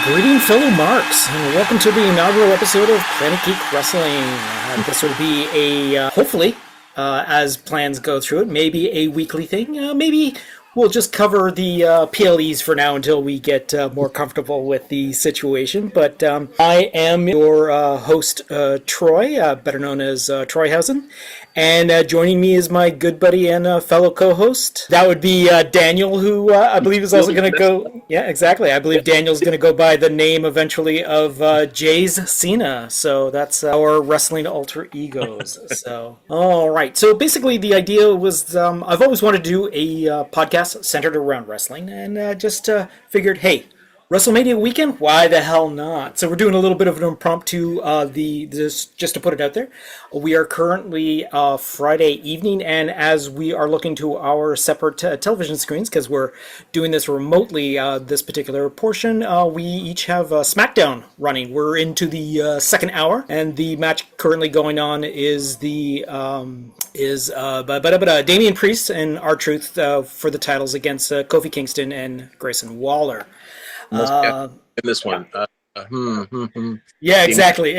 Greeting fellow marks, and welcome to the inaugural episode of Planet Geek Wrestling. This will be a, hopefully, as plans go through it, maybe a weekly thing. Maybe we'll just cover the PLEs for now until we get more comfortable with the situation. But I am your host, Troy, better known as Troyhausen. And joining me is my good buddy and fellow co-host. That would be Daniel, who I believe is also going to go... Yeah, exactly. I believe Daniel's going to go by the name eventually of Jay's Cena. So that's our wrestling alter egos. So, all right. So basically the idea was I've always wanted to do a podcast centered around wrestling. And just figured, hey, WrestleMania weekend? Why the hell not? So we're doing a little bit of an impromptu, just to put it out there. We are currently Friday evening, and as we are looking to our separate television screens, because we're doing this remotely, this particular portion, we each have Smackdown running. We're into the second hour, and the match currently going on is Damian Priest and R-Truth for the titles against Kofi Kingston and Grayson Waller. In this one. Yeah, exactly.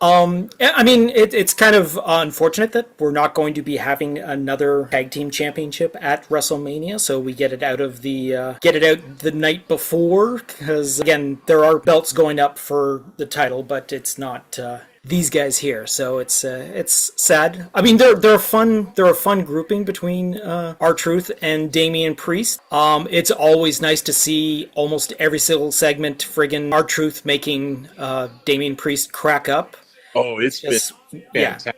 I mean, it's kind of unfortunate that we're not going to be having another tag team championship at WrestleMania, so we get it out the night before, because again, there are belts going up for the title, but it's not these guys here, so it's sad. I mean, they're a fun grouping between R-Truth and Damian Priest. It's always nice to see almost every single segment friggin' R-Truth making Damian Priest crack up. Oh, it's just been fantastic.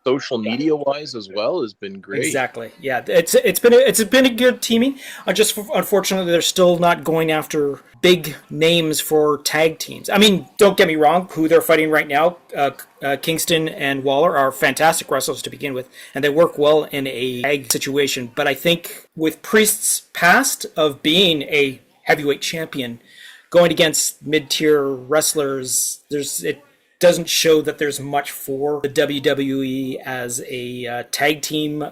Social media wise as well has been great. Exactly. Yeah, it's been a good teaming. Just unfortunately, they're still not going after big names for tag teams. I mean, don't get me wrong, who they're fighting right now, Kingston and Waller are fantastic wrestlers to begin with, and they work well in a tag situation. But I think with Priest's past of being a heavyweight champion, going against mid-tier wrestlers, it doesn't show that there's much for the WWE as a tag team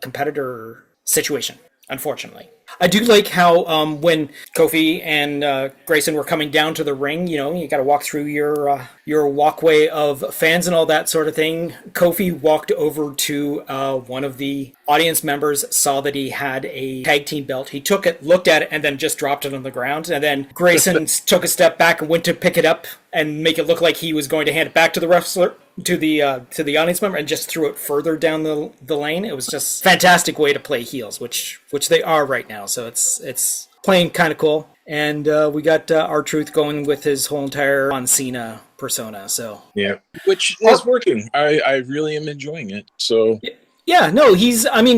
competitor situation, unfortunately. I do like how when Kofi and Grayson were coming down to the ring, you got to walk through your walkway of fans and all that sort of thing. Kofi walked over to one of the audience members, saw that he had a tag team belt. He took it, looked at it, and then just dropped it on the ground. And then Grayson took a step back and went to pick it up and make it look like he was going to hand it back to the wrestler, to the audience member, and just threw it further down the lane. It was just a fantastic way to play heels, which they are right now. So it's playing kind of cool. And we got R-Truth going with his whole entire John Cena persona. So yeah, which is working. I really am enjoying it. So yeah, no, he's going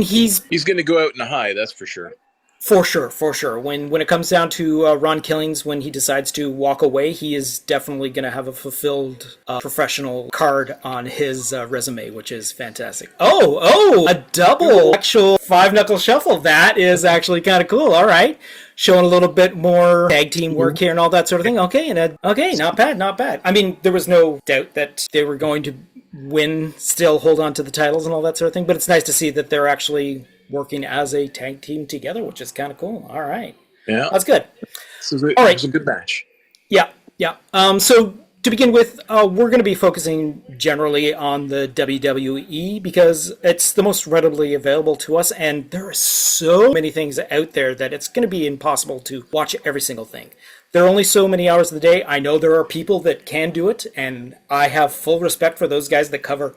to go out in a high, that's for sure. For sure. When it comes down to Ron Killings, when he decides to walk away, he is definitely going to have a fulfilled professional card on his resume, which is fantastic. Oh, a double actual 5-knuckle shuffle. That is actually kind of cool. All right. Showing a little bit more tag team work here and all that sort of thing. Okay, not bad. I mean, there was no doubt that they were going to win, still hold on to the titles and all that sort of thing, but it's nice to see that they're actually working as a tag team together, which is kind of cool. All right. Yeah. That's good. All right. It was a good match. Yeah. So to begin with, we're going to be focusing generally on the WWE because it's the most readily available to us, and there are so many things out there that it's going to be impossible to watch every single thing. There are only so many hours of the day. I know there are people that can do it, and I have full respect for those guys that cover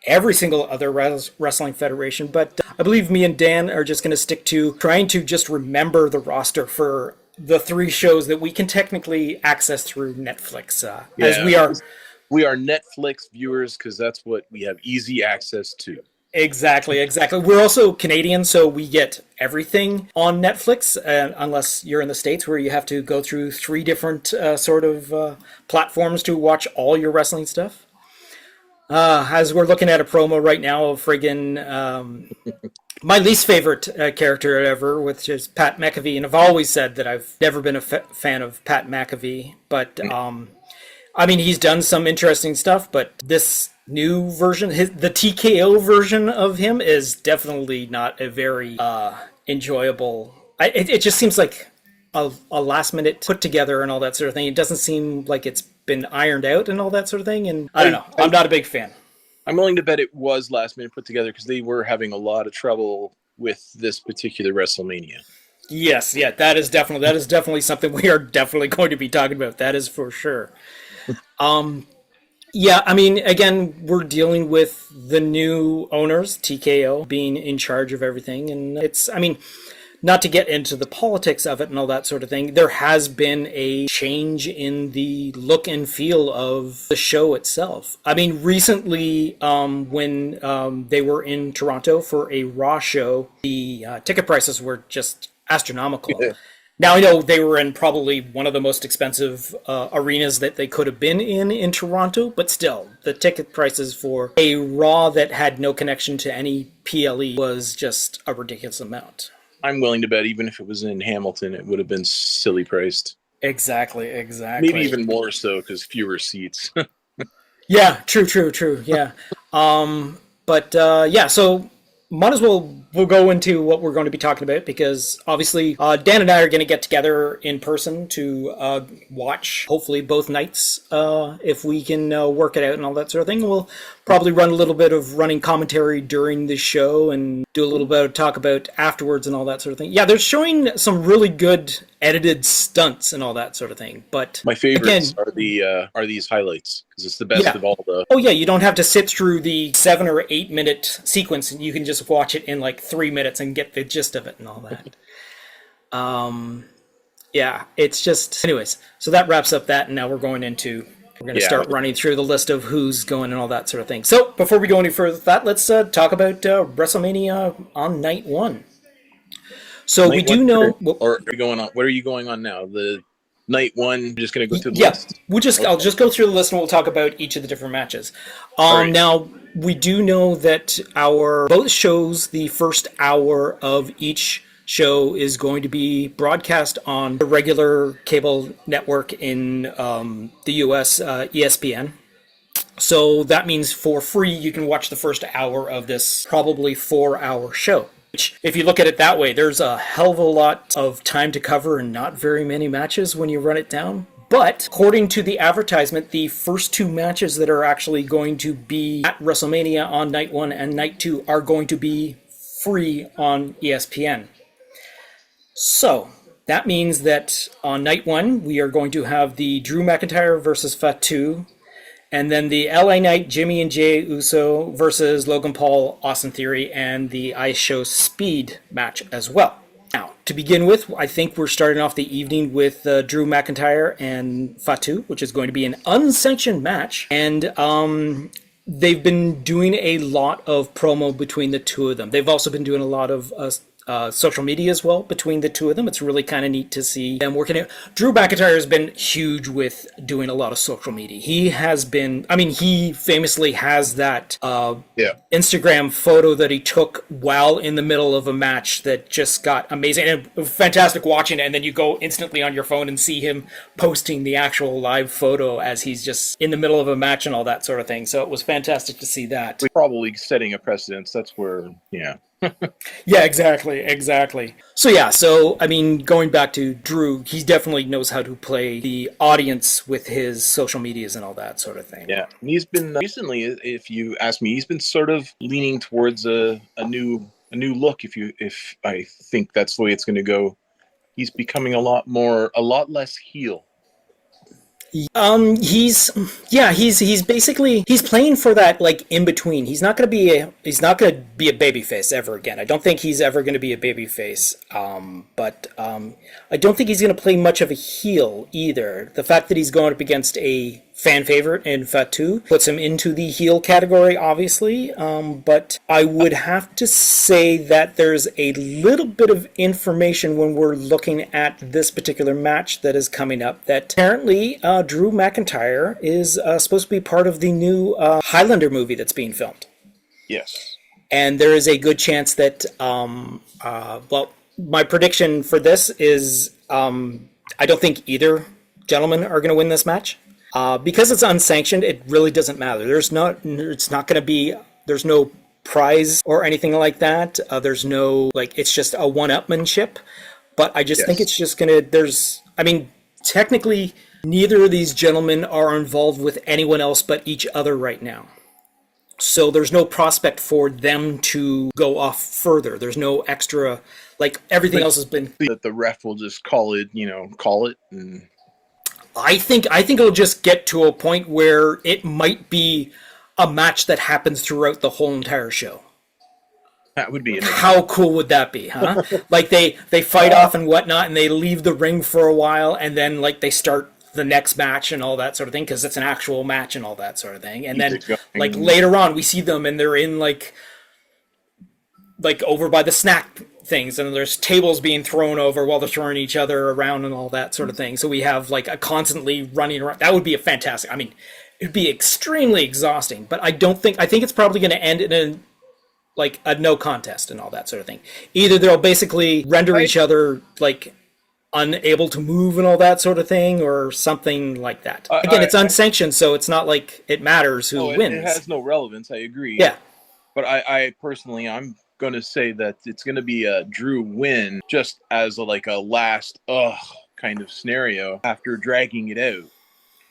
every single other wrestling federation, but I believe me and Dan are just going to stick to trying to just remember the roster for the 3 shows that we can technically access through Netflix, as we are Netflix viewers because that's what we have easy access to. Exactly. We're also Canadian, so we get everything on Netflix, unless you're in the States where you have to go through 3 different platforms to watch all your wrestling stuff. As we're looking at a promo right now of friggin' my least favorite character ever, which is Pat McAfee, and I've always said that I've never been a fan of Pat McAfee, but I mean, he's done some interesting stuff, but this new version, the TKO version of him is definitely not a very enjoyable. It just seems like a last minute put together and all that sort of thing. It doesn't seem like it's been ironed out and all that sort of thing. And I don't know. I'm not a big fan. I'm willing to bet it was last minute put together because they were having a lot of trouble with this particular WrestleMania. Yes, yeah, that is definitely something we are definitely going to be talking about. That is for sure. Yeah, I mean, again, we're dealing with the new owners, TKO, being in charge of everything, and it's, I mean, not to get into the politics of it and all that sort of thing, there has been a change in the look and feel of the show itself. I mean, recently, when they were in Toronto for a Raw show, the ticket prices were just astronomical. Yeah. Now, I know they were in probably one of the most expensive arenas that they could have been in Toronto, but still, the ticket prices for a Raw that had no connection to any PLE was just a ridiculous amount. I'm willing to bet even if it was in Hamilton, it would have been silly priced. Exactly. Maybe even more so because fewer seats. Yeah, true. Yeah. Yeah, so might as well we'll go into what we're going to be talking about because obviously Dan and I are going to get together in person to watch hopefully both nights if we can work it out and all that sort of thing. We'll probably run a little bit of running commentary during the show and do a little bit of talk about afterwards and all that sort of thing. Yeah, they're showing some really good edited stunts and all that sort of thing. But my favorites are these highlights because it's the best of all the. Oh yeah, you don't have to sit through the 7 or 8 minute sequence, and you can just watch it in like 3 minutes and get the gist of it and all that. Yeah, it's just anyways. So that wraps up that, and now we're going to start running through the list of who's going and all that sort of thing. So before we go any further with that, let's talk about WrestleMania on night 1. So we do know. Or are you going on? What are you going on now? The night 1. You're just going to go through the list. I'll just go through the list and we'll talk about each of the different matches. Right. Now we do know that both shows, the first hour of each show is going to be broadcast on the regular cable network in the US, ESPN. So that means for free you can watch the first hour of this probably 4-hour show. Which, if you look at it that way, there's a hell of a lot of time to cover and not very many matches when you run it down. But according to the advertisement, the first 2 matches that are actually going to be at WrestleMania on night 1 and night 2 are going to be free on ESPN. So that means that on night 1, we are going to have the Drew McIntyre versus Fatu, and then the LA Knight, Jimmy and Jey Uso versus Logan Paul, Austin Theory, and the Ice Show Speed match as well. Now, to begin with, I think we're starting off the evening with Drew McIntyre and Fatu, which is going to be an unsanctioned match, and they've been doing a lot of promo between the two of them. They've also been doing a lot of social media as well between the two of them. It's really kind of neat to see them working out. Drew McIntyre has been huge with doing a lot of social media. He has been, he famously has that Instagram photo that he took while in the middle of a match that just got amazing and fantastic watching it. And then you go instantly on your phone and see him posting the actual live photo as he's just in the middle of a match and all that sort of thing. So it was fantastic to see that. We're probably setting a precedence. That's where, Yeah, exactly. So going back to Drew, he definitely knows how to play the audience with his social medias and all that sort of thing. Yeah, and he's been recently, if you ask me, he's been sort of leaning towards a new look. If I think that's the way it's going to go, he's becoming a lot less heel. He's basically playing for that like in between. He's not gonna be a babyface ever again. I don't think he's ever gonna be a babyface. But I don't think he's gonna play much of a heel either. The fact that he's going up against a fan favorite in Fatu puts him into the heel category, obviously. But I would have to say that there's a little bit of information when we're looking at this particular match that is coming up that apparently Drew McIntyre is supposed to be part of the new Highlander movie that's being filmed. Yes. And there is a good chance that, my prediction for this is I don't think either gentleman are going to win this match. Because it's unsanctioned, it really doesn't matter. There's no prize or anything like that. There's no, it's just a one-upmanship. But I just think Yes. it's just gonna. Technically, neither of these gentlemen are involved with anyone else but each other right now. So there's no prospect for them to go off further. There's no extra, like everything else has been. That the ref will just call it, call it, and I think it'll just get to a point where it might be a match that happens throughout the whole entire show. that would be How cool would that be, huh? Like they fight off and whatnot, and they leave the ring for a while, and then like they start the next match and all that sort of thing because it's an actual match and all that sort of thing. And then like later on, we see them and they're in like over by the snack things, and there's tables being thrown over while they're throwing each other around and all that sort of thing. So we have like a constantly running around. That would be a fantastic. I mean, it'd be extremely exhausting, but I think it's probably going to end in a no contest and all that sort of thing. Either they'll basically render each other like unable to move and all that sort of thing, or something like that. Again, it's unsanctioned, so it's not like it matters who wins. It has no relevance. I agree. Yeah. But I personally, I'm going to say that it's going to be a Drew win, just as a last kind of scenario after dragging it out.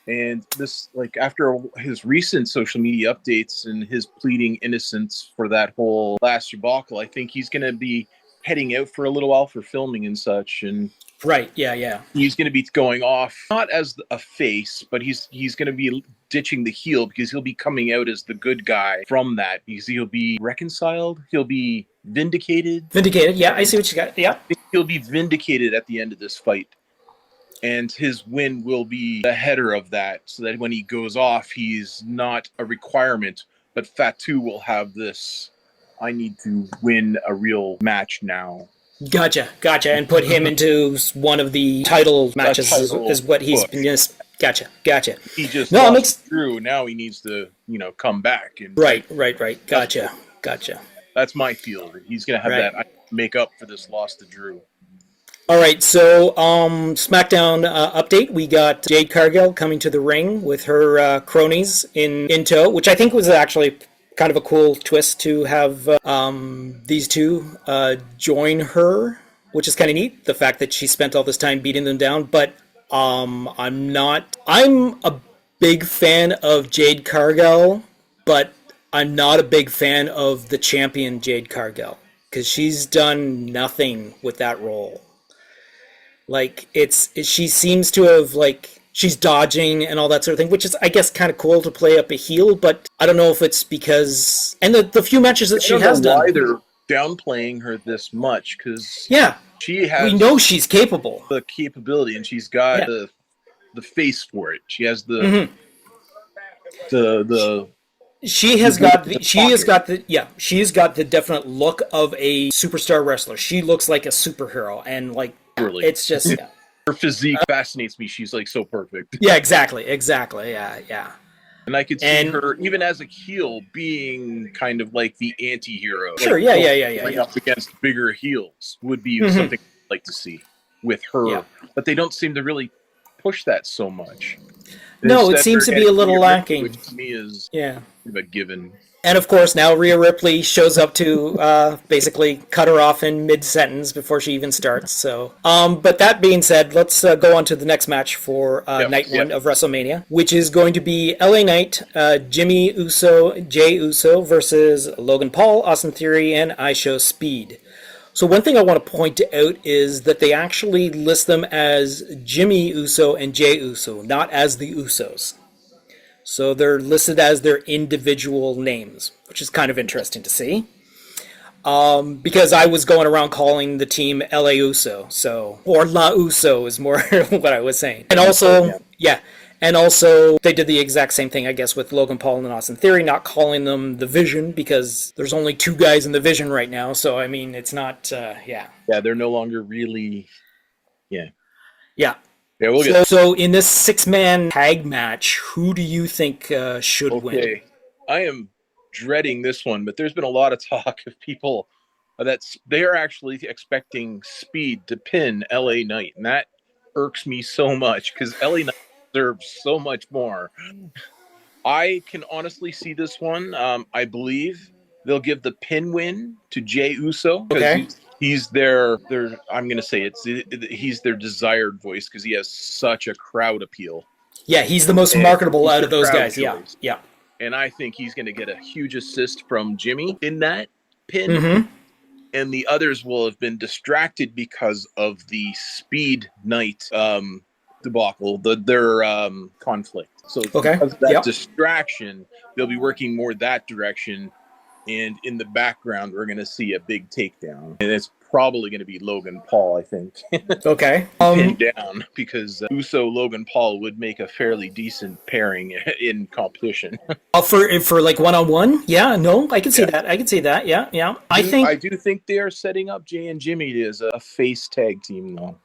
And this, after his recent social media updates and his pleading innocence for that whole last debacle, I think he's going to be heading out for a little while for filming and such. And right, yeah. He's going to be going off, not as a face, but he's going to be ditching the heel, because he'll be coming out as the good guy from that, because he'll be reconciled, he'll be vindicated. Yeah, I see what you got. Yeah. He'll be vindicated at the end of this fight. And his win will be the header of that, so that when he goes off, he's not a requirement, but Fatu will have this, I need to win a real match now. Gotcha. And put him into one of the title matches is what he's been. Yes. Gotcha. He just lost Drew. Now he needs to, come back. And right. Gotcha. That's my feel. He's going to have that make up for this loss to Drew. All right, so Smackdown update. We got Jade Cargill coming to the ring with her cronies in tow, which I think was actually kind of a cool twist to have these two join her, which is kind of neat. The fact that she spent all this time beating them down, but I'm a big fan of Jade Cargill, but I'm not a big fan of the champion Jade Cargill, because she's done nothing with that role. She seems to have she's dodging and all that sort of thing, which is, I guess, kind of cool to play up a heel, but I don't know if it's because... And the few matches that she has done... why they're downplaying her this much, because she has... We know she's capable. The capability, and she's got the face for it. She has the... She's got the definite look of a superstar wrestler. She looks like a superhero, and it's just her physique fascinates me. She's so perfect. Yeah, exactly. Yeah. And I could see her even as a heel being kind of like the anti-hero. Sure, yeah. Up against bigger heels would be something I'd like to see with her. Yeah. But they don't seem to really push that so much. No, it seems to be a little lacking. Which to me is a given. And of course, now Rhea Ripley shows up to basically cut her off in mid-sentence before she even starts. So, but that being said, let's go on to the next match for night one of WrestleMania, which is going to be LA Knight, Jey Uso versus Logan Paul, Austin Theory, and IShowSpeed. So one thing I want to point out is that they actually list them as Jimmy Uso and Jey Uso, not as the Usos. So they're listed as their individual names, which is kind of interesting to see. Because I was going around calling the team LA Uso, or La Uso is more what I was saying. And also, and also they did the exact same thing, I guess, with Logan Paul and Austin Theory, not calling them the Vision, because there's only two guys in the Vision right now. So, I mean, it's not, Yeah, they're no longer really, Yeah, we'll so in this 6-man tag match, who do you think should win? I am dreading this one, but there's been a lot of talk of people that they are actually expecting Speed to pin LA Knight, and that irks me so much, because LA Knight deserves so much more. I can honestly see this one. I believe they'll give the pin win to Jey Uso, because He's their. I'm gonna say he's their desired voice because he has such a crowd appeal. Yeah, he's the most And marketable he's out the of those crowd guys. Yeah, choice. yeah. And I think he's going to get a huge assist from Jimmy in that pin. Mm-hmm. And the others will have been distracted because of the Speed Night debacle, their conflict. So Okay. because of that Yep. distraction, they'll be working more that direction. And in the background, we're going to see a big takedown. And it's probably going to be Logan Paul, I think, Okay. pinned down because Uso Logan Paul would make a fairly decent pairing in competition. For like one-on-one, yeah, no, I can see Yeah. that. I can see that. Yeah, yeah. I do think they are setting up Jay and Jimmy as a face tag team, though.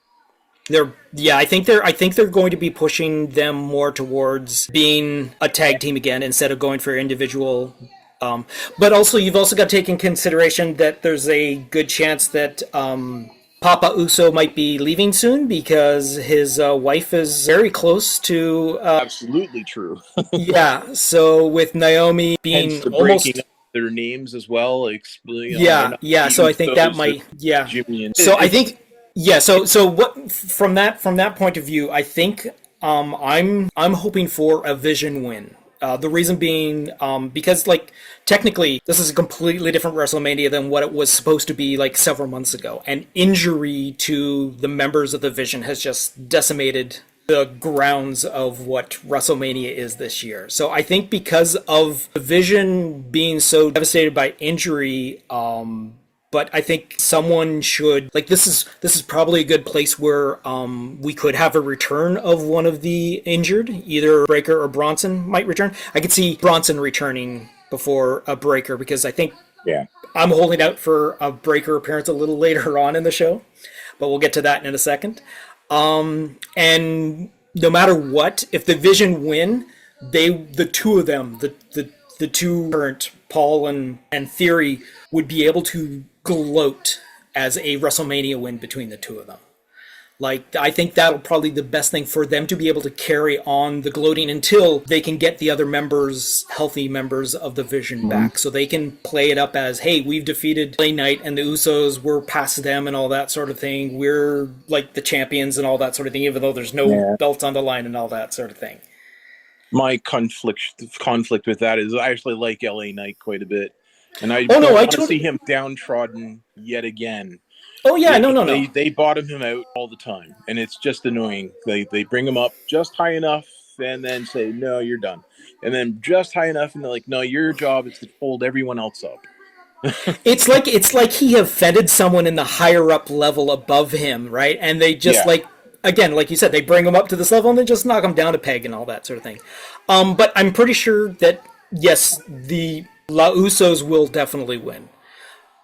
I think they're going to be pushing them more towards being a tag team again instead of going for individual. But also, you've also got to take in consideration that there's a good chance that Papa Uso might be leaving soon because his wife is very close to. Absolutely true. Yeah, so with Naomi Hence being the breaking almost. up their names as well. Like, they're Yeah, not yeah. the So I think that Usos, they're might. Yeah. Jimmy and So I it's think. Yeah. So what from that point of view, I think I'm hoping for a Vision win. The reason being, because like technically this is a completely different WrestleMania than what it was supposed to be like several months ago. And injury to the members of the Vision has just decimated the grounds of what WrestleMania is this year. So I think because of the Vision being so devastated by injury, but I think someone should like this is probably a good place where we could have a return of one of the injured, either Breaker or Bronson might return. I could see Bronson returning before a Breaker because I think yeah. I'm holding out for a Breaker appearance a little later on in the show, but we'll get to that in a second. And no matter what, if the Vision win, the two of them, the two current Paul and Theory would be able to gloat as a WrestleMania win between the two of them. Like I think that'll probably be the best thing for them to be able to carry on the gloating until they can get the other members, healthy members of the Vision back, so they can play it up as, hey, we've defeated LA Knight and the Usos, we're past them and all that sort of thing. We're like the champions and all that sort of thing, even though there's no belts on the line and all that sort of thing. My conflict with that is I actually like LA Knight quite a bit. And I Oh don't no, I want to see totally. him downtrodden yet again. Oh yeah, no. They bottom him out all the time, and it's just annoying. They bring him up just high enough, and then say, "No, you're done," and then just high enough, and they're like, "No, your job is to hold everyone else up." It's like he offended someone in the higher up level above him, right? And they just Yeah, like again, like you said, they bring him up to this level and they just knock him down a peg and all that sort of thing. But I'm pretty sure that yes, the La Usos will definitely win.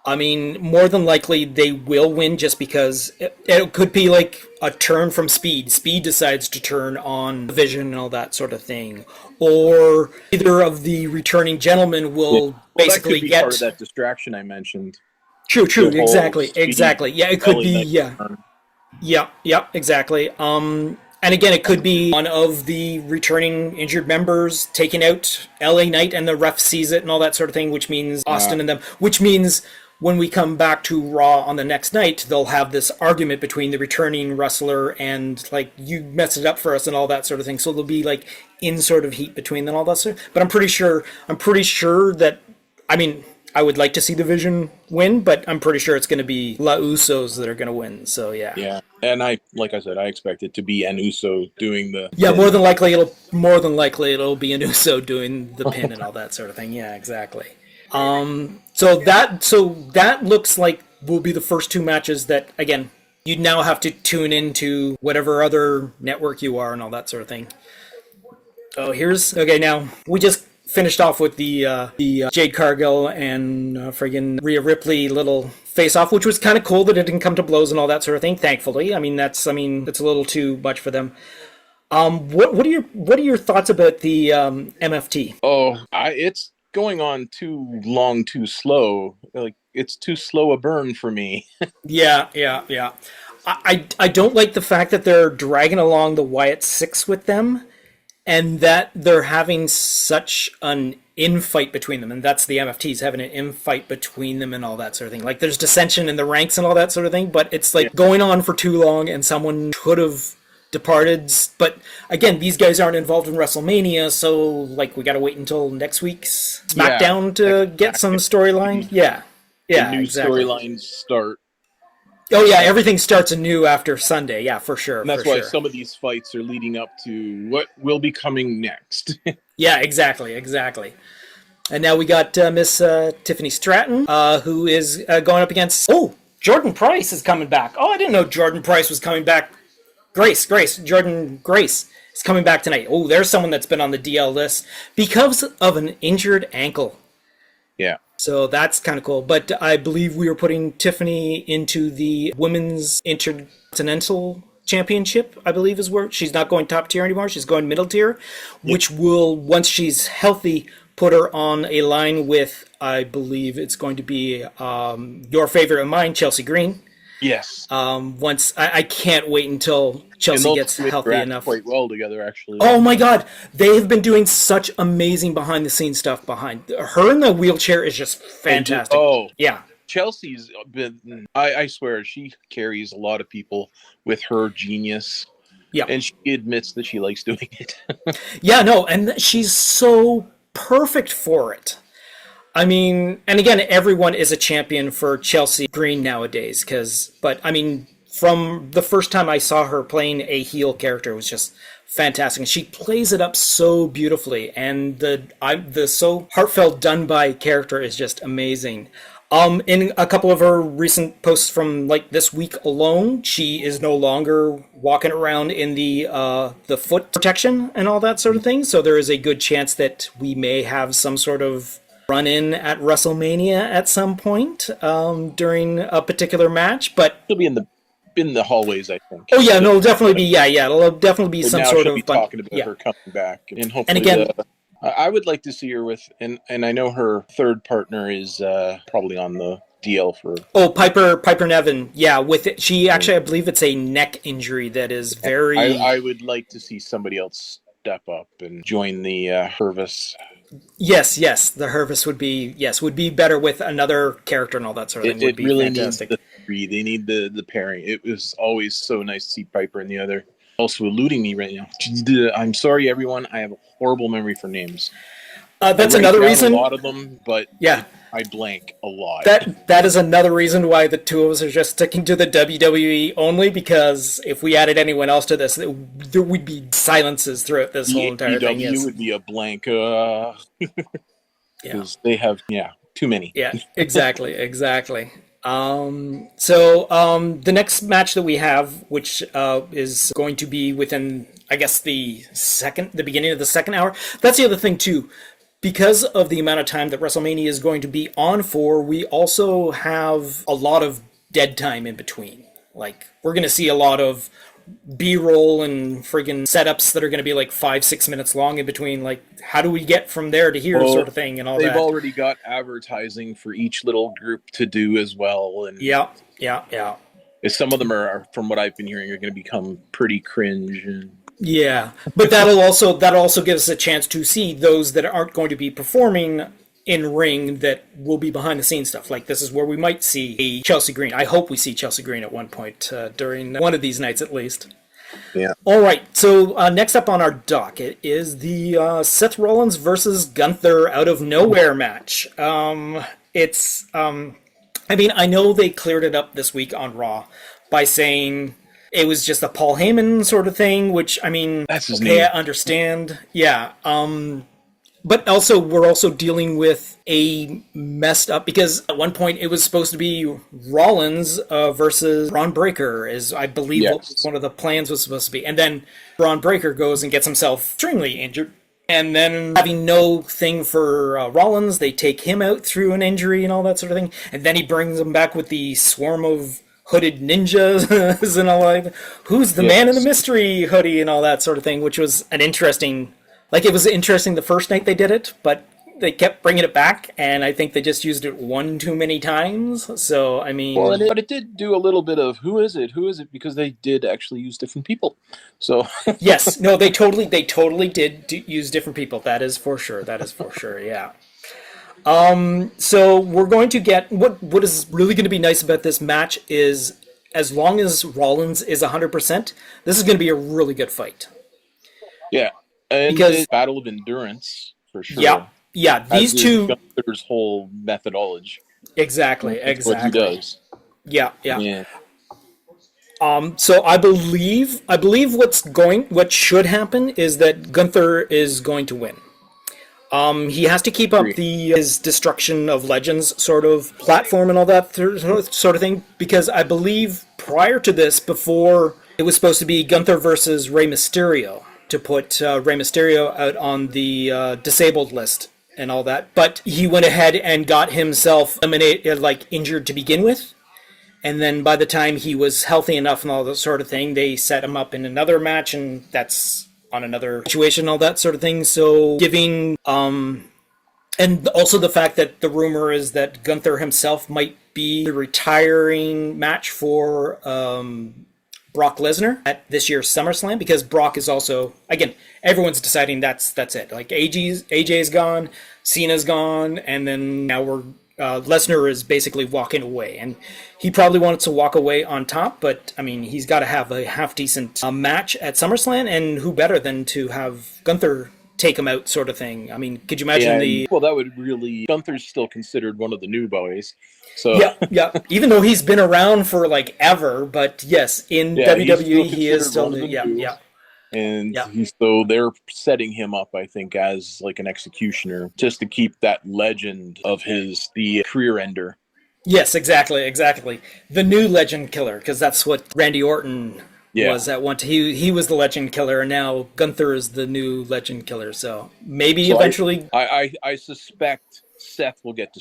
I mean, more than likely they will win just because it could be like a turn from Speed. Speed decides to turn on Vision and all that sort of thing. Or either of the returning gentlemen yeah. will Well, that could basically be part of get. that distraction I mentioned. True, The whole exactly, speed exactly. Yeah, it could LA be, Knight yeah. turn. Yeah, exactly. And again, it could be one of the returning injured members taking out LA Knight and the ref sees it and all that sort of thing, which means Austin and them, which means when we come back to Raw on the next night, they'll have this argument between the returning wrestler and like you messed it up for us and all that sort of thing. So there'll be like in sort of heat between them and all that sort. But I'm pretty sure that I mean I would like to see the Vision win, but I'm pretty sure it's going to be La Usos that are going to win. So yeah. Yeah, and like I said, I expect it to be an Uso doing the Yeah, pin. more than likely it'll be an Uso doing the pin and all that sort of thing. Yeah, exactly. So that looks like will be the first two matches that again you now have to tune into whatever other network you are and all that sort of thing. Oh, here's okay. Now we just finished off with the Jade Cargill and friggin' Rhea Ripley little face off, which was kind of cool that it didn't come to blows and all that sort of thing. Thankfully, I mean that's a little too much for them. What are your thoughts about the MFT? Oh, it's going on too long, too slow. Like it's too slow a burn for me. Yeah. I don't like the fact that they're dragging along the Wyatt Six with them, and that they're having such an infight between them, and that's the MFTs having an infight between them and all that sort of thing. Like there's dissension in the ranks and all that sort of thing, but it's like going on for too long, and someone could have departed. But again, these guys aren't involved in WrestleMania, so like we got to wait until next week's Smackdown to get some storyline. Yeah, the new storylines start. Oh yeah, everything starts anew after Sunday. Yeah, for sure. And that's why some of these fights are leading up to what will be coming next. Yeah, exactly. And now we got Miss Tiffany Stratton, who is going up against... Oh, Jordan Price is coming back. Oh, I didn't know Jordan Price was coming back. Jordan Grace is coming back tonight. Oh, there's someone that's been on the DL list because of an injured ankle. Yeah. So that's kind of cool. But I believe we were putting Tiffany into the Women's Intercontinental Championship, I believe is where she's not going top tier anymore. She's going middle tier, which will, once she's healthy, put her on a line with, I believe it's going to be your favorite of mine, Chelsea Green. Yes. Once I can't wait until Chelsea gets healthy enough. Quite well together, actually. Oh my God, they have been doing such amazing behind the scenes stuff. Behind her in the wheelchair is just fantastic. Yeah. Chelsea's been. I swear she carries a lot of people with her genius. Yeah. And she admits that she likes doing it. Yeah, no, and she's so perfect for it. I mean, and again, everyone is a champion for Chelsea Green nowadays, but I mean, from the first time I saw her playing a heel character, it was just fantastic. And she plays it up so beautifully, and the so heartfelt done by character is just amazing. In a couple of her recent posts from like this week alone, she is no longer walking around in the foot protection and all that sort of thing. So there is a good chance that we may have some sort of run-in at WrestleMania at some point during a particular match, but she'll be in the hallways, I think. Oh yeah, no, it'll definitely be it'll definitely be but some now sort she'll of be talking about her coming back, and hopefully. And again, I would like to see her with, and I know her third partner is probably on the DL for. Oh, Piper Nevin, yeah, with it, she actually, I believe it's a neck injury that is very. I would like to see somebody else step up and join the Hervis. Yes, the Hervis would be better with another character and all that sort of thing. Would be really fantastic. Needs the three. They need the pairing. It was always so nice to see Piper and the other. Also eluding me right now. I'm sorry, everyone. I have a horrible memory for names. That's another reason. A lot of them, but yeah, I blank a lot. That is another reason why the two of us are just sticking to the WWE only, because if we added anyone else to this, there would be silences throughout this whole entire thing. Yes. would be a blank. Because they have too many. Yeah, exactly. So the next match that we have, which is going to be within, I guess, the beginning of the second hour. That's the other thing too. Because of the amount of time that WrestleMania is going to be on for, we also have a lot of dead time in between. Like, we're going to see a lot of B-roll and friggin' setups that are going to be like 5-6 minutes long in between. Like, how do we get from there to here, sort of thing, and all that. They've already got advertising for each little group to do as well. And yeah. Some of them are, from what I've been hearing, are going to become pretty cringe. Yeah, but that'll also give us a chance to see those that aren't going to be performing in ring that will be behind the scenes stuff. Like, this is where we might see a Chelsea Green. I hope we see Chelsea Green at one point during one of these nights at least. Yeah. All right, so next up on our docket is the Seth Rollins versus Gunther out of nowhere match. It's I mean, I know they cleared it up this week on Raw by saying it was just a Paul Heyman sort of thing, which, I mean, that's his name. I understand. Yeah. But also, we're also dealing with a messed up, because at one point it was supposed to be Rollins versus Braun Breaker, is I believe what one of the plans was supposed to be. And then Braun Breaker goes and gets himself extremely injured. And then, having no thing for Rollins, they take him out through an injury and all that sort of thing. And then he brings him back with the swarm of hooded ninjas and all that. Who's the man in the mystery hoodie and all that sort of thing, which was an interesting... Like, it was interesting the first night they did it, but they kept bringing it back, and I think they just used it one too many times. So I mean, Well, but it did do a little bit of who is it? Who is it? Because they did actually use different people. So yes, no, they totally did use different people. That is for sure. That is for sure. Yeah. So we're going to get what is really going to be nice about this match is as long as Rollins is 100%, this is going to be a really good fight. yeah, and Because it's battle of endurance for sure. yeah, these two. Gunther's whole methodology. Exactly. What he does. Yeah. So I believe what should happen is that Gunther is going to win. He has to keep up his destruction of legends sort of platform and all that sort of thing, because I believe prior to this, before it was supposed to be Gunther versus Rey Mysterio to put Rey Mysterio out on the disabled list and all that, but he went ahead and got himself eliminated, injured to begin with. And then by the time he was healthy enough and all that sort of thing, they set him up in another match, and that's on another situation, all that sort of thing. So giving, and also the fact that the rumor is that Gunther himself might be the retiring match for Brock Lesnar at this year's SummerSlam, because Brock is also, again, everyone's deciding that's it. Like AJ's gone, Cena's gone, and then now Lesnar is basically walking away, and he probably wanted to walk away on top, but I mean, he's got to have a half-decent match at SummerSlam, and who better than to have Gunther take him out sort of thing. I mean, could you imagine Well, that would really... Gunther's still considered one of the new boys. So Yeah. Even though he's been around for ever, but yes, in WWE he is still new. Yeah. And so they're setting him up, I think, as like an executioner, just to keep that legend of the career ender. Yes, exactly. The new legend killer, because that's what Randy Orton was at one time. He was the legend killer, and now Gunther is the new legend killer. So maybe eventually... I suspect Seth will get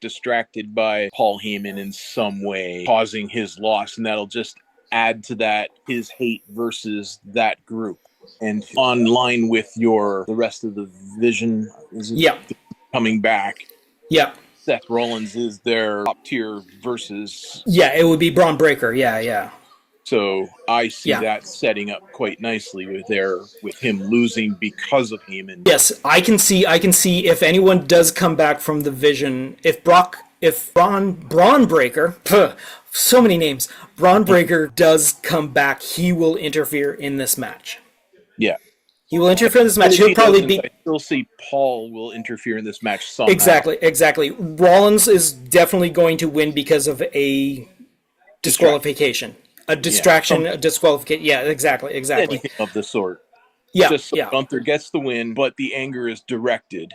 distracted by Paul Heyman in some way, causing his loss, and that'll just add to that his hate versus that group, and on line with the rest of the vision coming back. Seth Rollins is their top tier versus it would be Braun Breaker. So I see that setting up quite nicely with him losing because of Heyman. Yes, I can see if anyone does come back from the vision, if Braun Breaker, so many names, Braun Breaker does come back, he will interfere in this match. Yeah. He will interfere in this match. He'll probably be... I still see Paul will interfere in this match somehow. Exactly. Rollins is definitely going to win because of a disqualification. A distraction, a disqualification. Yeah, exactly. Anything of the sort. Just so Gunther gets the win, but the anger is directed.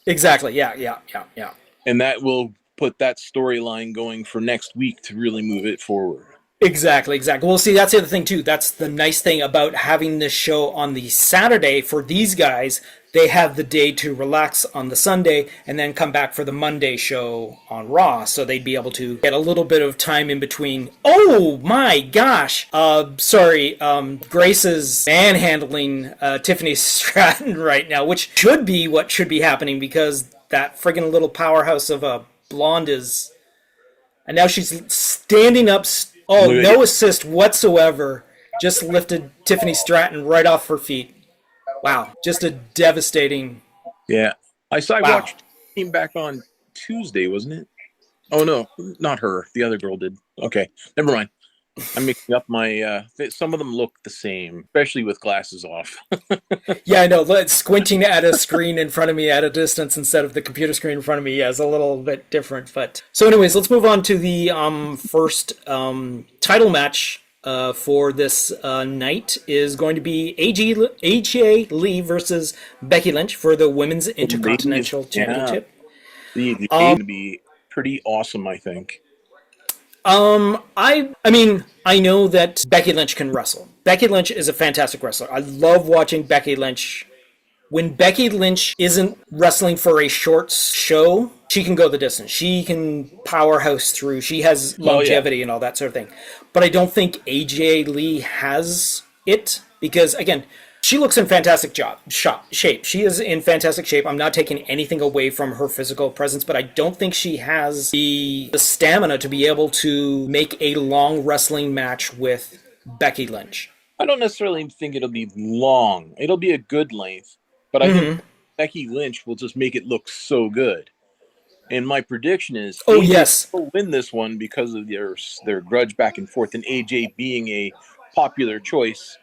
Exactly. Yeah. And that will put that storyline going for next week to really move it forward. Exactly. Well, see, that's the other thing, too. That's the nice thing about having this show on the Saturday for these guys. They have the day to relax on the Sunday and then come back for the Monday show on Raw. So they'd be able to get a little bit of time in between. Oh, my gosh. Grace is manhandling Tiffany Stratton right now, which should be what should be happening, because that friggin' little powerhouse of a blonde is... And now she's standing up... no assist whatsoever. Just lifted Tiffany Stratton right off her feet. Wow. Just a devastating... Yeah. I watched Came back on Tuesday, wasn't it? Oh, no. Not her. The other girl did. Okay. Never mind. I'm mixing up my... some of them look the same, especially with glasses off. Yeah, I know. Squinting at a screen in front of me at a distance instead of the computer screen in front of me is a little bit different. But so anyways, let's move on to the first title match for this night. Is going to be AJ Lee versus Becky Lynch for the Women's Intercontinental Championship. It's going to be pretty awesome, I think. I mean, I know that Becky Lynch can wrestle. Becky Lynch is a fantastic wrestler. I love watching Becky Lynch. When Becky Lynch isn't wrestling for a short show, she can go the distance. She can powerhouse through. She has longevity and all that sort of thing. But I don't think AJ Lee has it, because, again, She looks in fantastic shape. She is in fantastic shape. I'm not taking anything away from her physical presence, but I don't think she has the stamina to be able to make a long wrestling match with Becky Lynch. I don't necessarily think it'll be long. It'll be a good length, but I think Mm-hmm. Becky Lynch will just make it look so good. And my prediction is Oh AJ yes, will win this one because of their grudge back and forth, and AJ being a popular choice.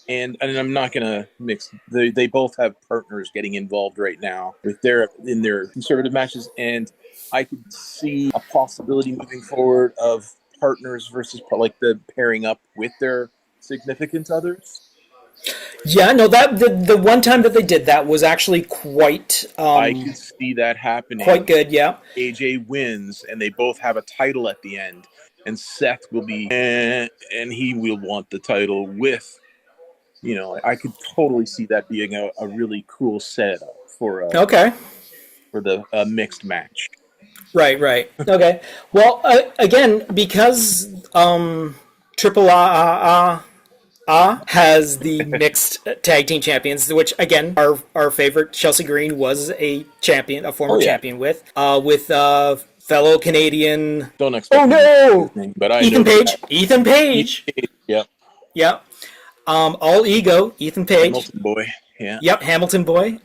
And I'm not gonna mix. They both have partners getting involved right now with their conservative matches, and I could see a possibility moving forward of partners versus like the pairing up with their significant others. yeah. No, that the one time that they did that was actually I could see that quite happening. good. Yeah. AJ wins, and they both have a title at the end, and Seth will be, and he will want the title with. I could totally see that being a really cool setup Okay. for the mixed match. Right. Right. Okay. Well, again, because Triple has the mixed tag team champions, which again, our favorite Chelsea Green was a champion, a former Oh yeah, champion with fellow Canadian. don't Oh expect me to say his no, name, but I Ethan know the guy. Page. Ethan Page. Yep, Yep. All ego. Ethan Page. Hamilton boy. Yeah, Yep, Hamilton boy.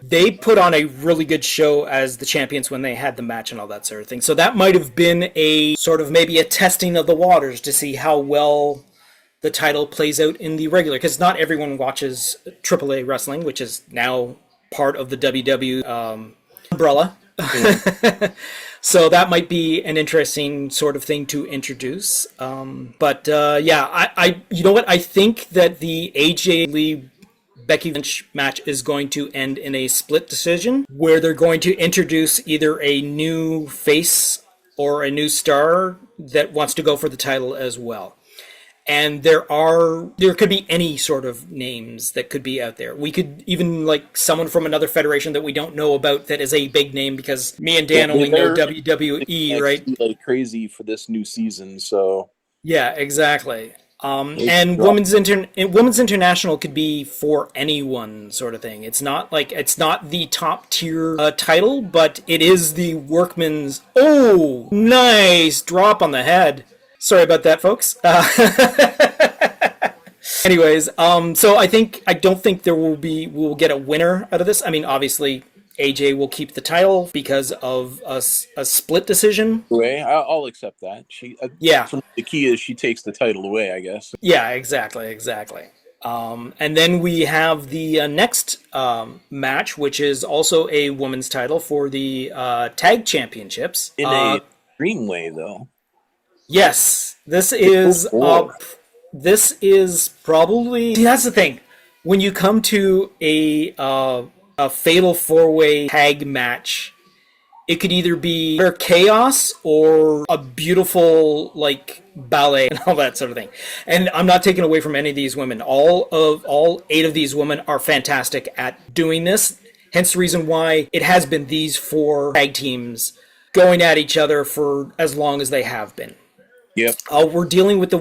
They put on a really good show as the champions when they had the match and all that sort of thing. So that might have been a sort of maybe a testing of the waters to see how well the title plays out in the regular, because not everyone watches AAA wrestling, which is now part of the WW umbrella. yeah. So that might be an interesting sort of thing to introduce. But yeah, you know what? I think that the AJ Lee Becky Lynch match is going to end in a split decision where they're going to introduce either a new face or a new star that wants to go for the title as well. And there could be any sort of names that could be out there. We could even like someone from another federation that we don't know about that is a big name, because me and Yeah, Dan only know they're WWE, right? NXT like crazy for this new season, so Yeah, exactly. they And drop. women's international could be for anyone, sort of thing. It's not the top tier title, but it is the workman's. Oh, nice drop on the head. Sorry about that, folks. Anyways, so I don't think we'll get a winner out of this. I mean, obviously, AJ will keep the title because of a split decision. Away, I'll accept that. Yeah, For me, the key is she takes the title away, I guess. yeah, exactly. And then we have the next match, which is also a women's title for the tag championships. In a extreme way, though. Yes, Oh, four. this is probably. See, that's the thing. When you come to a fatal four way tag match, it could either be utter chaos or a beautiful like ballet and all that sort of thing. And I'm not taking away from any of these women. All eight of these women are fantastic at doing this. Hence the reason why it has been these four tag teams going at each other for as long as they have been. Yep. We're dealing with the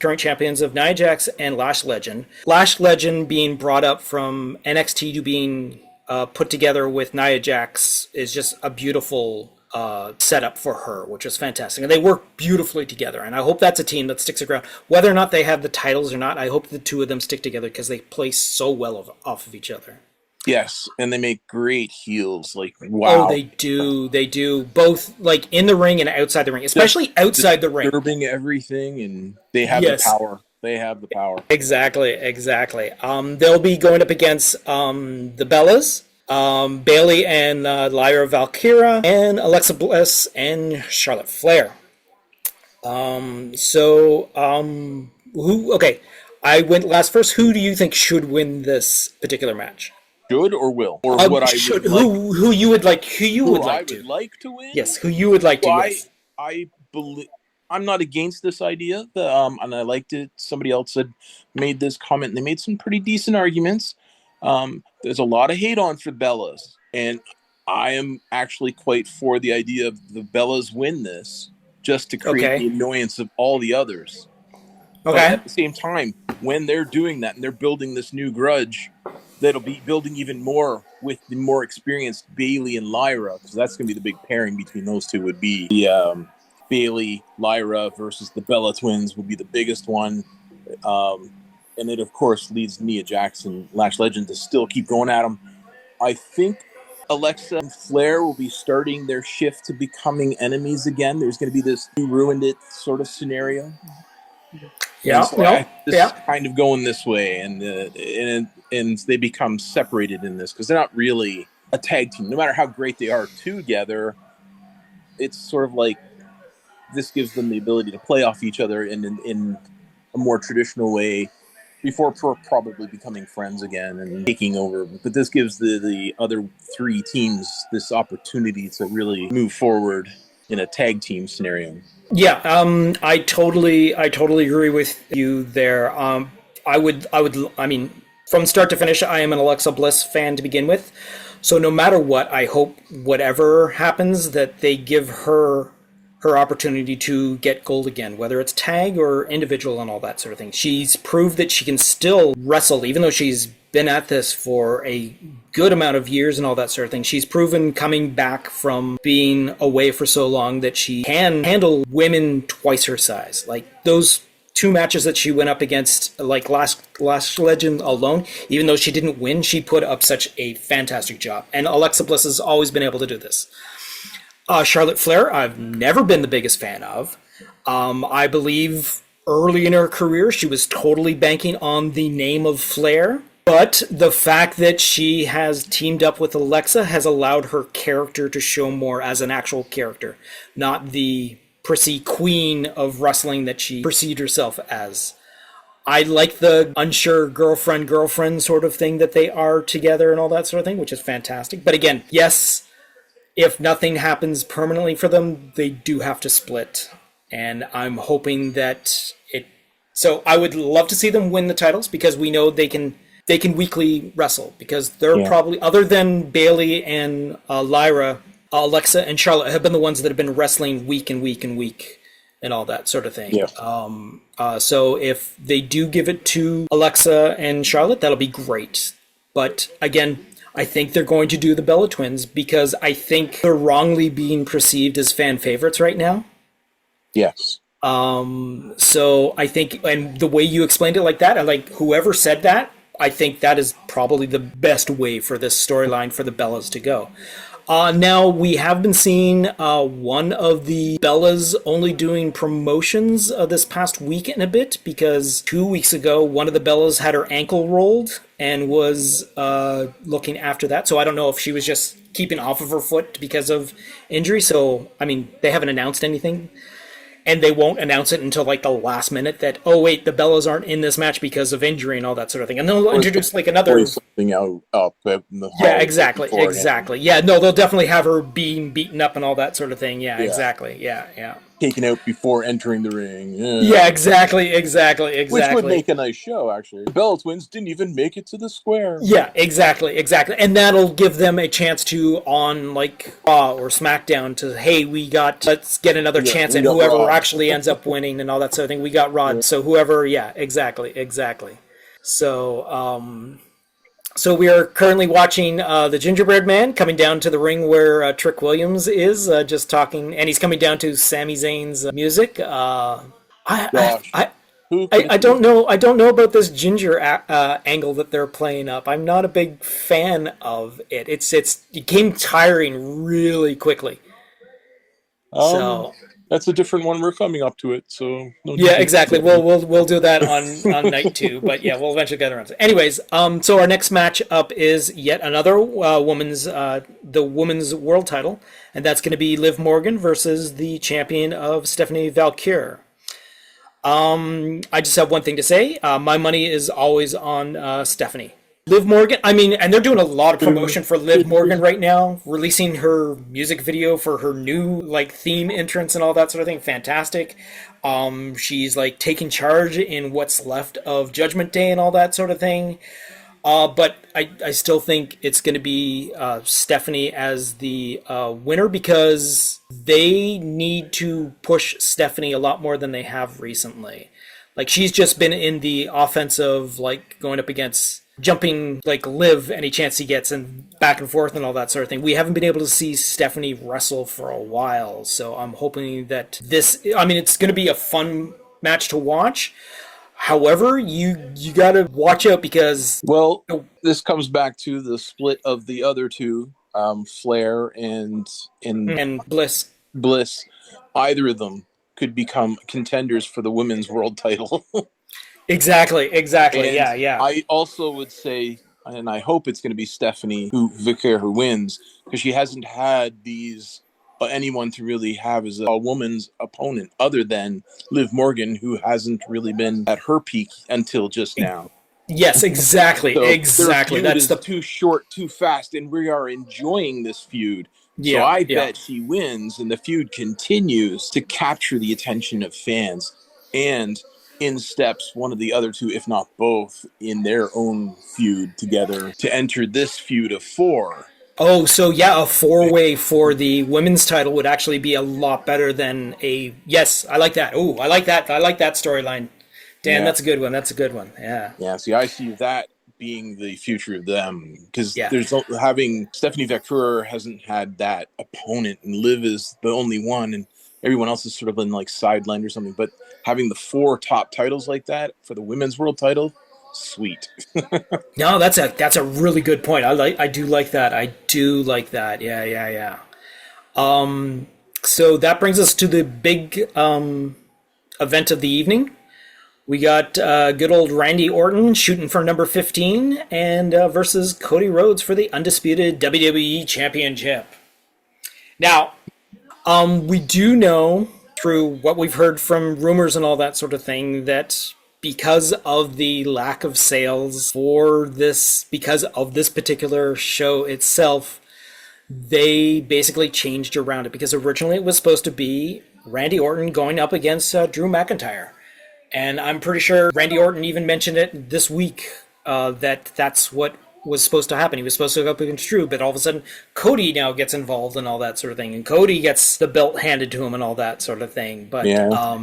current champions of Nia Jax and Lash Legend. Lash Legend being brought up from NXT to being put together with Nia Jax is just a beautiful setup for her, which is fantastic. And they work beautifully together. And I hope that's a team that sticks around. Whether or not they have the titles or not, I hope the two of them stick together because they play so well off of each other. Yes, and they make great heels. Like, Oh, wow. they do. They do. Both like in the ring and outside the ring, especially outside the ring. Disturbing everything, and they have the Yes. power. They have the power. Exactly. They'll be going up against the Bellas, Bailey and Lyra Valkyra, and Alexa Bliss and Charlotte Flair. Who? Okay, I went last first. Who do you think should win this particular match? Should or will, or what I Should would like, who you would like? Who you would who I like would to? like to win. Yes, who you would like to? So Yes. I believe I'm not against this idea. And I liked it. Somebody else had made this comment, and they made some pretty decent arguments. There's a lot of hate on for Bellas, and I am actually quite for the idea of the Bellas win this, just to create Okay. the annoyance of all the others. But Okay. at the same time, when they're doing that and they're building this new grudge, that'll be building even more with the more experienced Bailey and Lyra, because that's going to be the big pairing between those two. Would be the Bailey Lyra versus the Bella Twins would be the biggest one, and it of course leads Nia Jackson, Lash Legend, to still keep going at them. I think Alexa and Flair will be starting their shift to becoming enemies again. There's going to be this "you ruined it" sort of scenario. And Yeah. so I No. this is Yeah. kind of going this way, and they become separated in this because they're not really a tag team. No matter how great they are together, it's sort of like this gives them the ability to play off each other in a more traditional way before probably becoming friends again and taking over. But this gives the other three teams this opportunity to really move forward in a tag team scenario. Yeah. I totally agree with you there. I mean, from start to finish, I am an Alexa Bliss fan to begin with. So no matter what, I hope whatever happens that they give her opportunity to get gold again, whether it's tag or individual and all that sort of thing. She's proved that she can still wrestle, even though she's been at this for a good amount of years and all that sort of thing. She's proven coming back from being away for so long that she can handle women twice her size. Like those two matches that she went up against, like last Legend alone, even though she didn't win, she put up such a fantastic job. And Alexa Bliss has always been able to do this. Charlotte Flair, I've never been the biggest fan of. I believe early in her career, she was totally banking on the name of Flair. But the fact that she has teamed up with Alexa has allowed her character to show more as an actual character, not the prissy queen of wrestling that she perceived herself as. I like the unsure girlfriend sort of thing that they are together and all that sort of thing, which is fantastic. But again, yes, if nothing happens permanently for them, they do have to split. And I'm hoping that it. So I would love to see them win the titles because we know they can weekly wrestle because they're probably, other than Bailey and Lyra, Alexa and Charlotte have been the ones that have been wrestling week and week and week and all that sort of thing. Yeah. So if they do give it to Alexa and Charlotte, that'll be great. But again, I think they're going to do the Bella Twins because I think they're wrongly being perceived as fan favorites right now. Yes. So I think, and the way you explained it like that, I like whoever said that, I think that is probably the best way for this storyline for the Bellas to go. Now, we have been seeing one of the Bellas only doing promotions this past week and a bit because 2 weeks ago, one of the Bellas had her ankle rolled and was looking after that. So I don't know if she was just keeping off of her foot because of injury. So, I mean, they haven't announced anything. And they won't announce it until like the last minute that, oh wait, the Bellas aren't in this match because of injury and all that sort of thing. And they'll introduce like another something up in the yeah, exactly. Yeah, no, they'll definitely have her being beaten up and all that sort of thing. Yeah, exactly. Yeah. Taken out before entering the ring. Yeah, exactly. Which would make a nice show, actually. The Bella Twins didn't even make it to the square. Yeah, exactly. And that'll give them a chance to, on like Raw or Smackdown, to, hey, let's get another chance at whoever Raw actually ends up winning and all that sort of thing. We got Raw, so whoever, exactly. So we are currently watching the Gingerbread Man coming down to the ring where Trick Williams is just talking, and he's coming down to Sami Zayn's music. I don't know. I don't know about this Ginger angle that they're playing up. I'm not a big fan of it. It became tiring really quickly. So that's a different one. We're coming up to it, so yeah, exactly. We'll do that on night 2, but yeah, we'll eventually get around to it. Anyways, so our next match up is yet another the women's world title, and that's going to be Liv Morgan versus the champion of Stephanie Valkyrie. I just have one thing to say. My money is always on Stephanie. Liv Morgan, I mean, and they're doing a lot of promotion for Liv Morgan right now, releasing her music video for her new like theme entrance and all that sort of thing. Fantastic. She's like taking charge in what's left of Judgment Day and all that sort of thing. But I still think it's going to be Stephanie as the winner because they need to push Stephanie a lot more than they have recently. Like she's just been in the offensive, like going up against jumping like Liv any chance he gets and back and forth and all that sort of thing. We haven't been able to see Stephanie wrestle for a while, so I'm hoping that this. I mean, it's going to be a fun match to watch. However, you got to watch out because Well, this comes back to the split of the other two, Flair and Bliss. Bliss. Either of them could become contenders for the women's world title. Exactly. And Yeah, yeah. I also would say, and I hope it's going to be Stephanie who wins, because she hasn't had these anyone to really have as a woman's opponent other than Liv Morgan, who hasn't really been at her peak until just now. Yes, exactly, So exactly. their feud That's is the too short, too fast, and we are enjoying this feud. So yeah, I yeah. bet she wins, and the feud continues to capture the attention of fans. And in steps one of the other two, if not both, in their own feud together to enter this feud of four. Oh, so yeah, a four-way for the women's title would actually be a lot better than a. Yes, I like that. Oh, I like that. I like that storyline. Dan, Yeah. that's a good one. That's a good one. Yeah, Yeah, see, I see that being the future of them because yeah. there's having Stephanie Vaquer hasn't had that opponent, and Liv is the only one, and everyone else has sort of been like sidelined or something. But having the four top titles like that for the women's world title, sweet. No, that's a really good point. I do like that. I do like that. Yeah, yeah, yeah. So that brings us to the big event of the evening. We got good old Randy Orton shooting for number 15 and versus Cody Rhodes for the undisputed WWE Championship. Now, we do know through what we've heard from rumors and all that sort of thing that because of the lack of sales for this, because of this particular show itself, they basically changed around it because originally it was supposed to be Randy Orton going up against Drew McIntyre. And I'm pretty sure Randy Orton even mentioned it this week that that's what was supposed to happen. He was supposed to go up against Drew, but all of a sudden Cody now gets involved and all that sort of thing. And Cody gets the belt handed to him and all that sort of thing. But Yeah.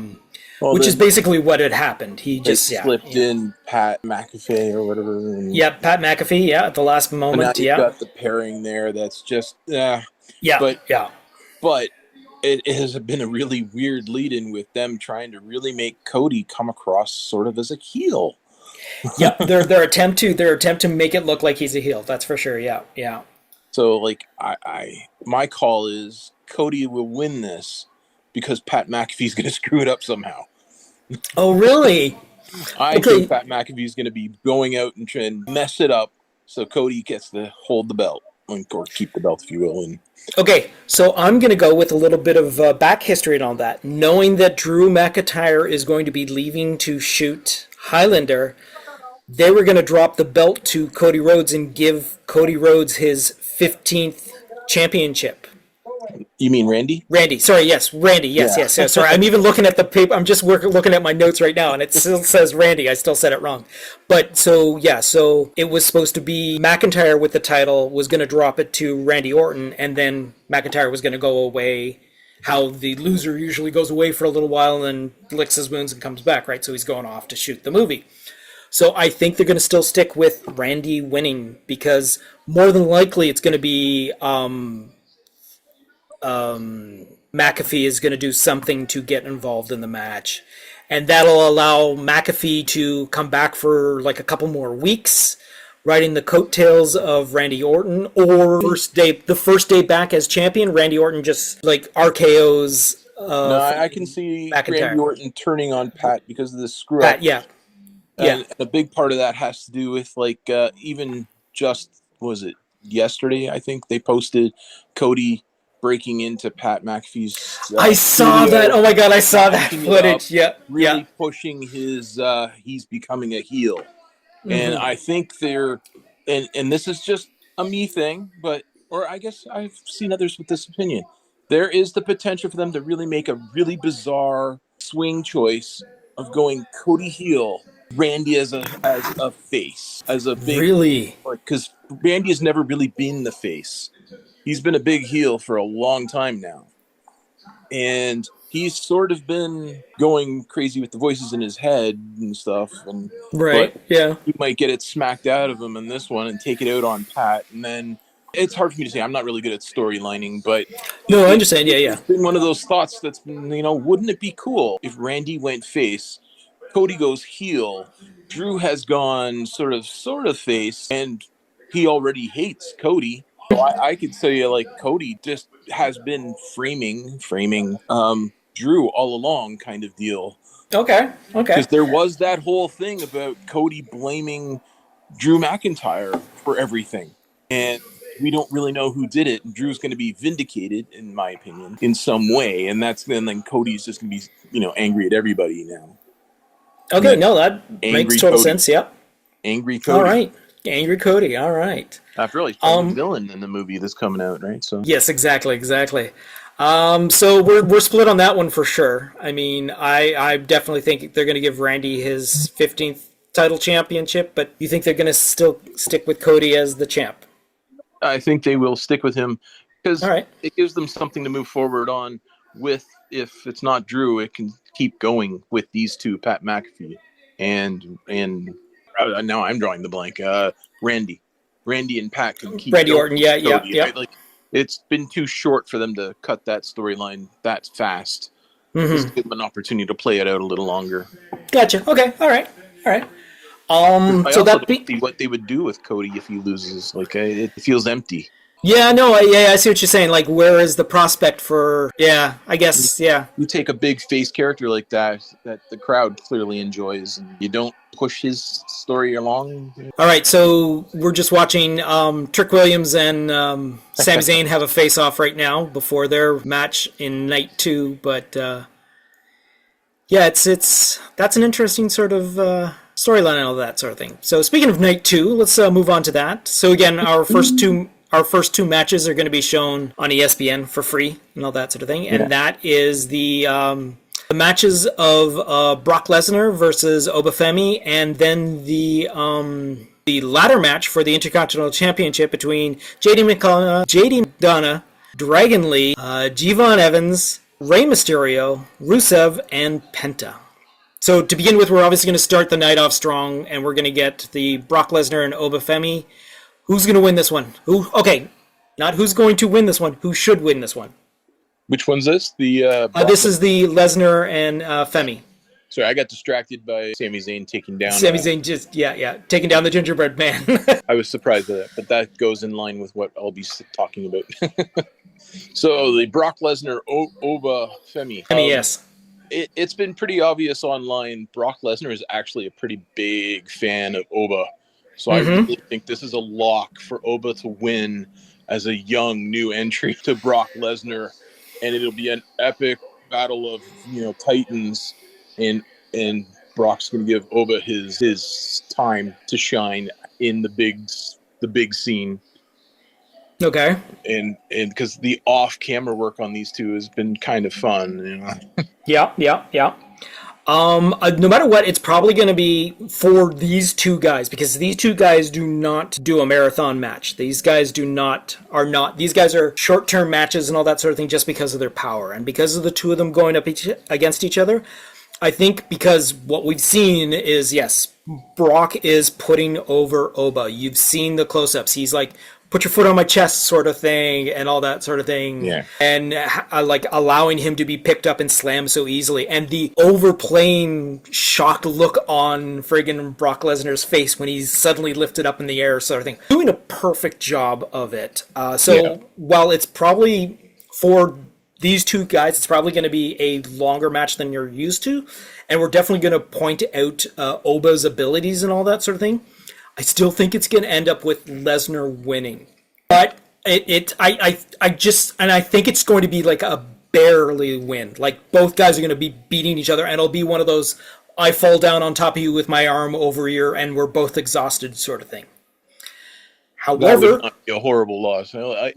Well, which is basically what had happened. He just slipped in Pat McAfee or whatever. And, yeah, Pat McAfee, yeah, at the last and now moment, you've yeah. got the pairing there that's just Yeah, but yeah. but it has been a really weird lead-in with them trying to really make Cody come across sort of as a heel. Yeah, their attempt to make it look like he's a heel, that's for sure. Yeah, yeah. So like I my call is Cody will win this because Pat McAfee's going to screw it up somehow. Oh, really? I Okay. think Pat McAfee's going to be going out and trying to mess it up, so Cody gets to hold the belt or keep the belt, if you will. And Okay, so I'm going to go with a little bit of back history and all that. Knowing that Drew McIntyre is going to be leaving to shoot Highlander, they were going to drop the belt to Cody Rhodes and give Cody Rhodes his 15th championship. you mean Randy? Randy, sorry, yes, Randy, yes, Yeah. yes, yes. Sorry, I'm even looking at the paper. I'm just looking at my notes right now, and it still says Randy. I still said it wrong, but so yeah, so it was supposed to be McIntyre with the title was going to drop it to Randy Orton, and then McIntyre was going to go away. How the loser usually goes away for a little while and then licks his wounds and comes back, right? So he's going off to shoot the movie. So I think they're going to still stick with Randy winning because more than likely it's going to be McAfee is going to do something to get involved in the match. And that'll allow McAfee to come back for like a couple more weeks, riding the coattails of Randy Orton, or the first day back as champion, Randy Orton just like RKO's. No, I can see McIntyre. Randy Orton turning on Pat because of the screw up. Pat, yeah. And a big part of that has to do with like even just was it yesterday? I think they posted Cody breaking into Pat McAfee's. I saw that. Oh my god, I saw that footage. Yeah, really pushing his. He's becoming a heel, and I think they're, and this is just a me thing, but or I guess I've seen others with this opinion. There is the potential for them to really make a really bizarre swing choice of going Cody heel, Randy as a face, as a big really because Randy has never really been the face. He's been a big heel for a long time now, and he's sort of been going crazy with the voices in his head and stuff, but Right. Yeah. he might get it smacked out of him in this one and take it out on Pat, and then it's hard for me to say. I'm not really good at storylining, but No, I understand. Yeah, yeah. it's been one of those thoughts that's been, wouldn't it be cool if Randy went face, Cody goes heel, Drew has gone sort of face, and he already hates Cody. So I could say like Cody just has been framing Drew all along, kind of deal. Okay. Okay. Because there was that whole thing about Cody blaming Drew McIntyre for everything, and we don't really know who did it. And Drew's going to be vindicated, in my opinion, in some way, and then Cody's just going to be angry at everybody now. Okay. No, that makes total sense. Yep. Angry Cody. All right. Angry Cody. All right. After all, he's playing the villain in the movie that's coming out, right? So yes, exactly. So we're split on that one for sure. I mean, I definitely think they're going to give Randy his 15th title championship, but you think they're going to still stick with Cody as the champ? I think they will stick with him because right. It gives them something to move forward on with. If it's not Drew, it can keep going with these two, Pat McAfee and now I'm drawing the blank. Randy and Pat can keep Randy going Orton. Yeah, Cody, yeah. Right? Like it's been too short for them to cut that storyline that fast. Mm-hmm. Just give them an opportunity to play it out a little longer. Gotcha. Okay. All right. So that be what they would do with Cody if he loses. Like it feels empty. Yeah, no, I see what you're saying. Like, where is the prospect for? Yeah, I guess. Yeah, you take a big face character like that the crowd clearly enjoys, and you don't push his story along. All right, so we're just watching Trick Williams and Sami Zayn have a face-off right now before their match in night 2. But yeah, it's that's an interesting sort of storyline and all that sort of thing. So speaking of night 2, let's move on to that. So again, our first two matches are going to be shown on ESPN for free and all that sort of thing. And that is the matches of Brock Lesnar versus Obafemi, and then the ladder match for the Intercontinental Championship between JD McDonough, Dragon Lee, G-Von Evans, Rey Mysterio, Rusev, and Penta. So to begin with, we're obviously going to start the night off strong, and we're going to get the Brock Lesnar and Obafemi. Who's going to win this one? Okay, not who's going to win this one. Who should win this one? Which one's this? This is the Lesnar and Femi. Sorry, I got distracted by Sami Zayn taking down. Sami Zayn taking down the gingerbread man. I was surprised at that, but that goes in line with what I'll be talking about. So the Brock Lesnar Oba Femi. Yes. It's been pretty obvious online. Brock Lesnar is actually a pretty big fan of Oba. So I really think this is a lock for Oba to win as a young new entry to Brock Lesnar, and it'll be an epic battle of titans, and Brock's going to give Oba his time to shine in the big scene. Okay. And because the off camera work on these two has been kind of fun. Yeah. No matter what, it's probably going to be for these two guys, because these two guys do not do a marathon match. These guys these guys are short-term matches and all that sort of thing just because of their power. And because of the two of them going up against each other, I think because what we've seen is, yes, Brock is putting over Oba. You've seen the close-ups. He's like, put your foot on my chest sort of thing and all that sort of thing. Yeah. And like allowing him to be picked up and slammed so easily. And the overplaying shocked look on friggin' Brock Lesnar's face when he's suddenly lifted up in the air sort of thing. Doing a perfect job of it. While it's probably for these two guys, it's probably going to be a longer match than you're used to. And we're definitely going to point out Oba's abilities and all that sort of thing. I still think it's going to end up with Lesnar winning, but I think it's going to be like a barely win. Like both guys are going to be beating each other, and it'll be one of those I fall down on top of you with my arm over you, and we're both exhausted sort of thing. However, that would not be a horrible loss. I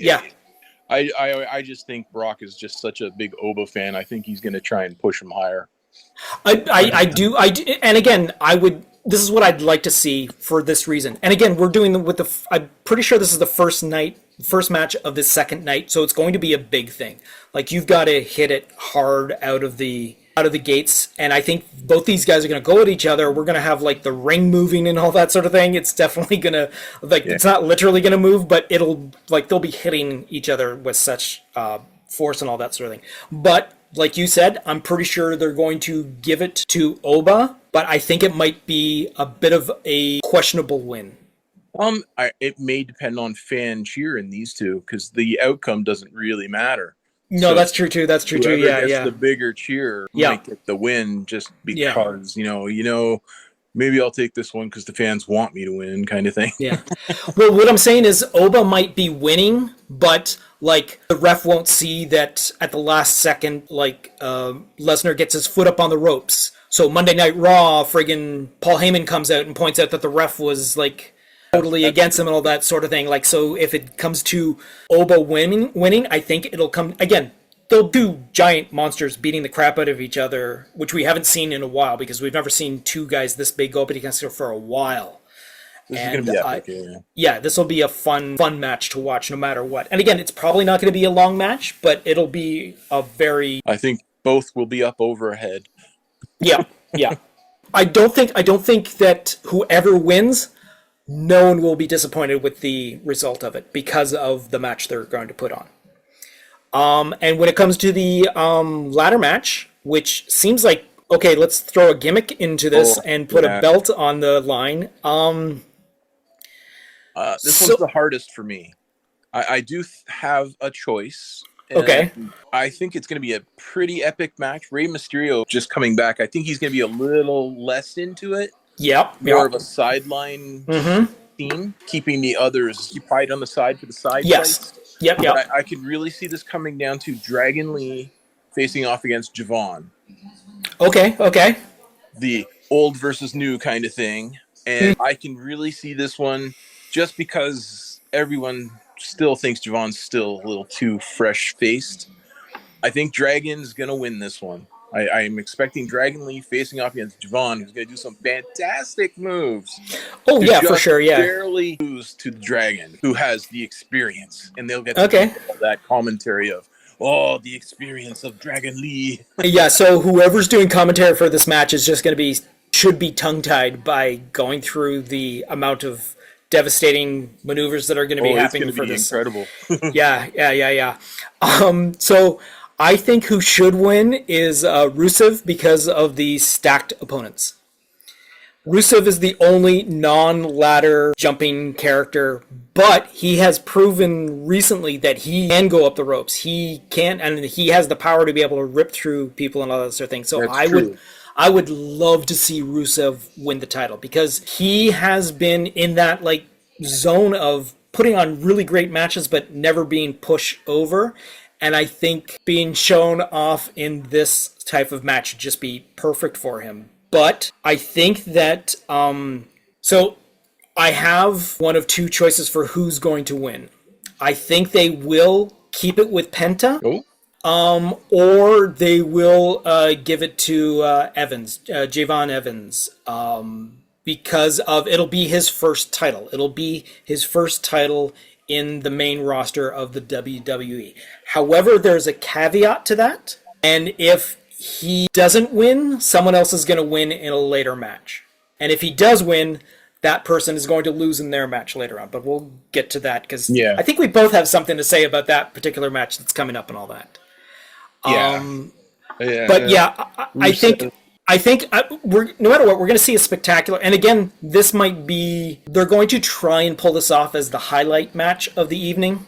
just think Brock is just such a big Oba fan. I think he's going to try and push him higher. I do, and again, this is what I'd like to see for this reason. And again, we're doing them with I'm pretty sure this is the first night first match of the second night, so it's going to be a big thing. Like, you've got to hit it hard out of the gates, and I think both these guys are going to go at each other. We're going to have like the ring moving and all that sort of thing. It's definitely going to, like, it's not literally going to move, but it'll, like, they'll be hitting each other with such force and all that sort of thing. But like you said, I'm pretty sure they're going to give it to Oba, but I think it might be a bit of a questionable win. It may depend on fan cheer in these two, because the outcome doesn't really matter. No, so that's true too. That's true too. Yeah, yeah. The bigger cheer might get the win just because maybe I'll take this one because the fans want me to win, kind of thing. Yeah. Well, what I'm saying is Oba might be winning, but like the ref won't see that at the last second. Like Lesnar gets his foot up on the ropes. So Monday Night Raw, friggin' Paul Heyman comes out and points out that the ref was like totally against him and all that sort of thing. Like, so if it comes to Oba winning, I think it'll come again. They'll do giant monsters beating the crap out of each other, which we haven't seen in a while because we've never seen two guys this big go up against each other for a while. This is going to be epic. Yeah, this will be a fun match to watch no matter what. And again, it's probably not going to be a long match, but it'll be a very... I think both will be up over a head. Yeah. I don't think that whoever wins, no one will be disappointed with the result of it because of the match they're going to put on. And when it comes to the ladder match, which seems like, okay, let's throw a gimmick into this and put a belt on the line. This one's the hardest for me. I do have a choice. Okay. I think it's going to be a pretty epic match. Rey Mysterio just coming back. I think he's going to be a little less into it. Yep. More of a sideline team, keeping the others occupied on the side for the side Yes. fights. Yep. But I could really see this coming down to Dragon Lee facing off against Javon. Okay. The old versus new kind of thing. And I can really see this one just because everyone still thinks Javon's still a little too fresh-faced. I think Dragon's going to win this one. I'm expecting Dragon Lee facing off against Javon, who's going to do some fantastic moves. Oh, yeah, for sure, yeah. Barely lose to the Dragon, who has the experience. And they'll get to that commentary of, the experience of Dragon Lee. Yeah, so whoever's doing commentary for this match is just going to should be tongue-tied by going through the amount of devastating maneuvers that are going to be happening for this. Incredible. Yeah. So I think who should win is Rusev because of the stacked opponents. Rusev is the only non-ladder jumping character, but he has proven recently that he can go up the ropes. He can, and he has the power to be able to rip through people and all that sort of thing. So I would love to see Rusev win the title because he has been in that like zone of putting on really great matches but never being pushed over. And I think being shown off in this type of match would just be perfect for him. But I think that so I have one of two choices for who's going to win. I think they will keep it with Penta. Oh. Or they will give it to Evans, Javon Evans, because it'll be his first title. It'll be his first title in the main roster of the WWE. However, there's a caveat to that, and if he doesn't win, someone else is going to win in a later match. And if he does win, that person is going to lose in their match later on. But we'll get to that because I think we both have something to say about that particular match that's coming up and all that. I think we're no matter what, we're going to see a spectacular. And again, this might be they're going to try and pull this off as the highlight match of the evening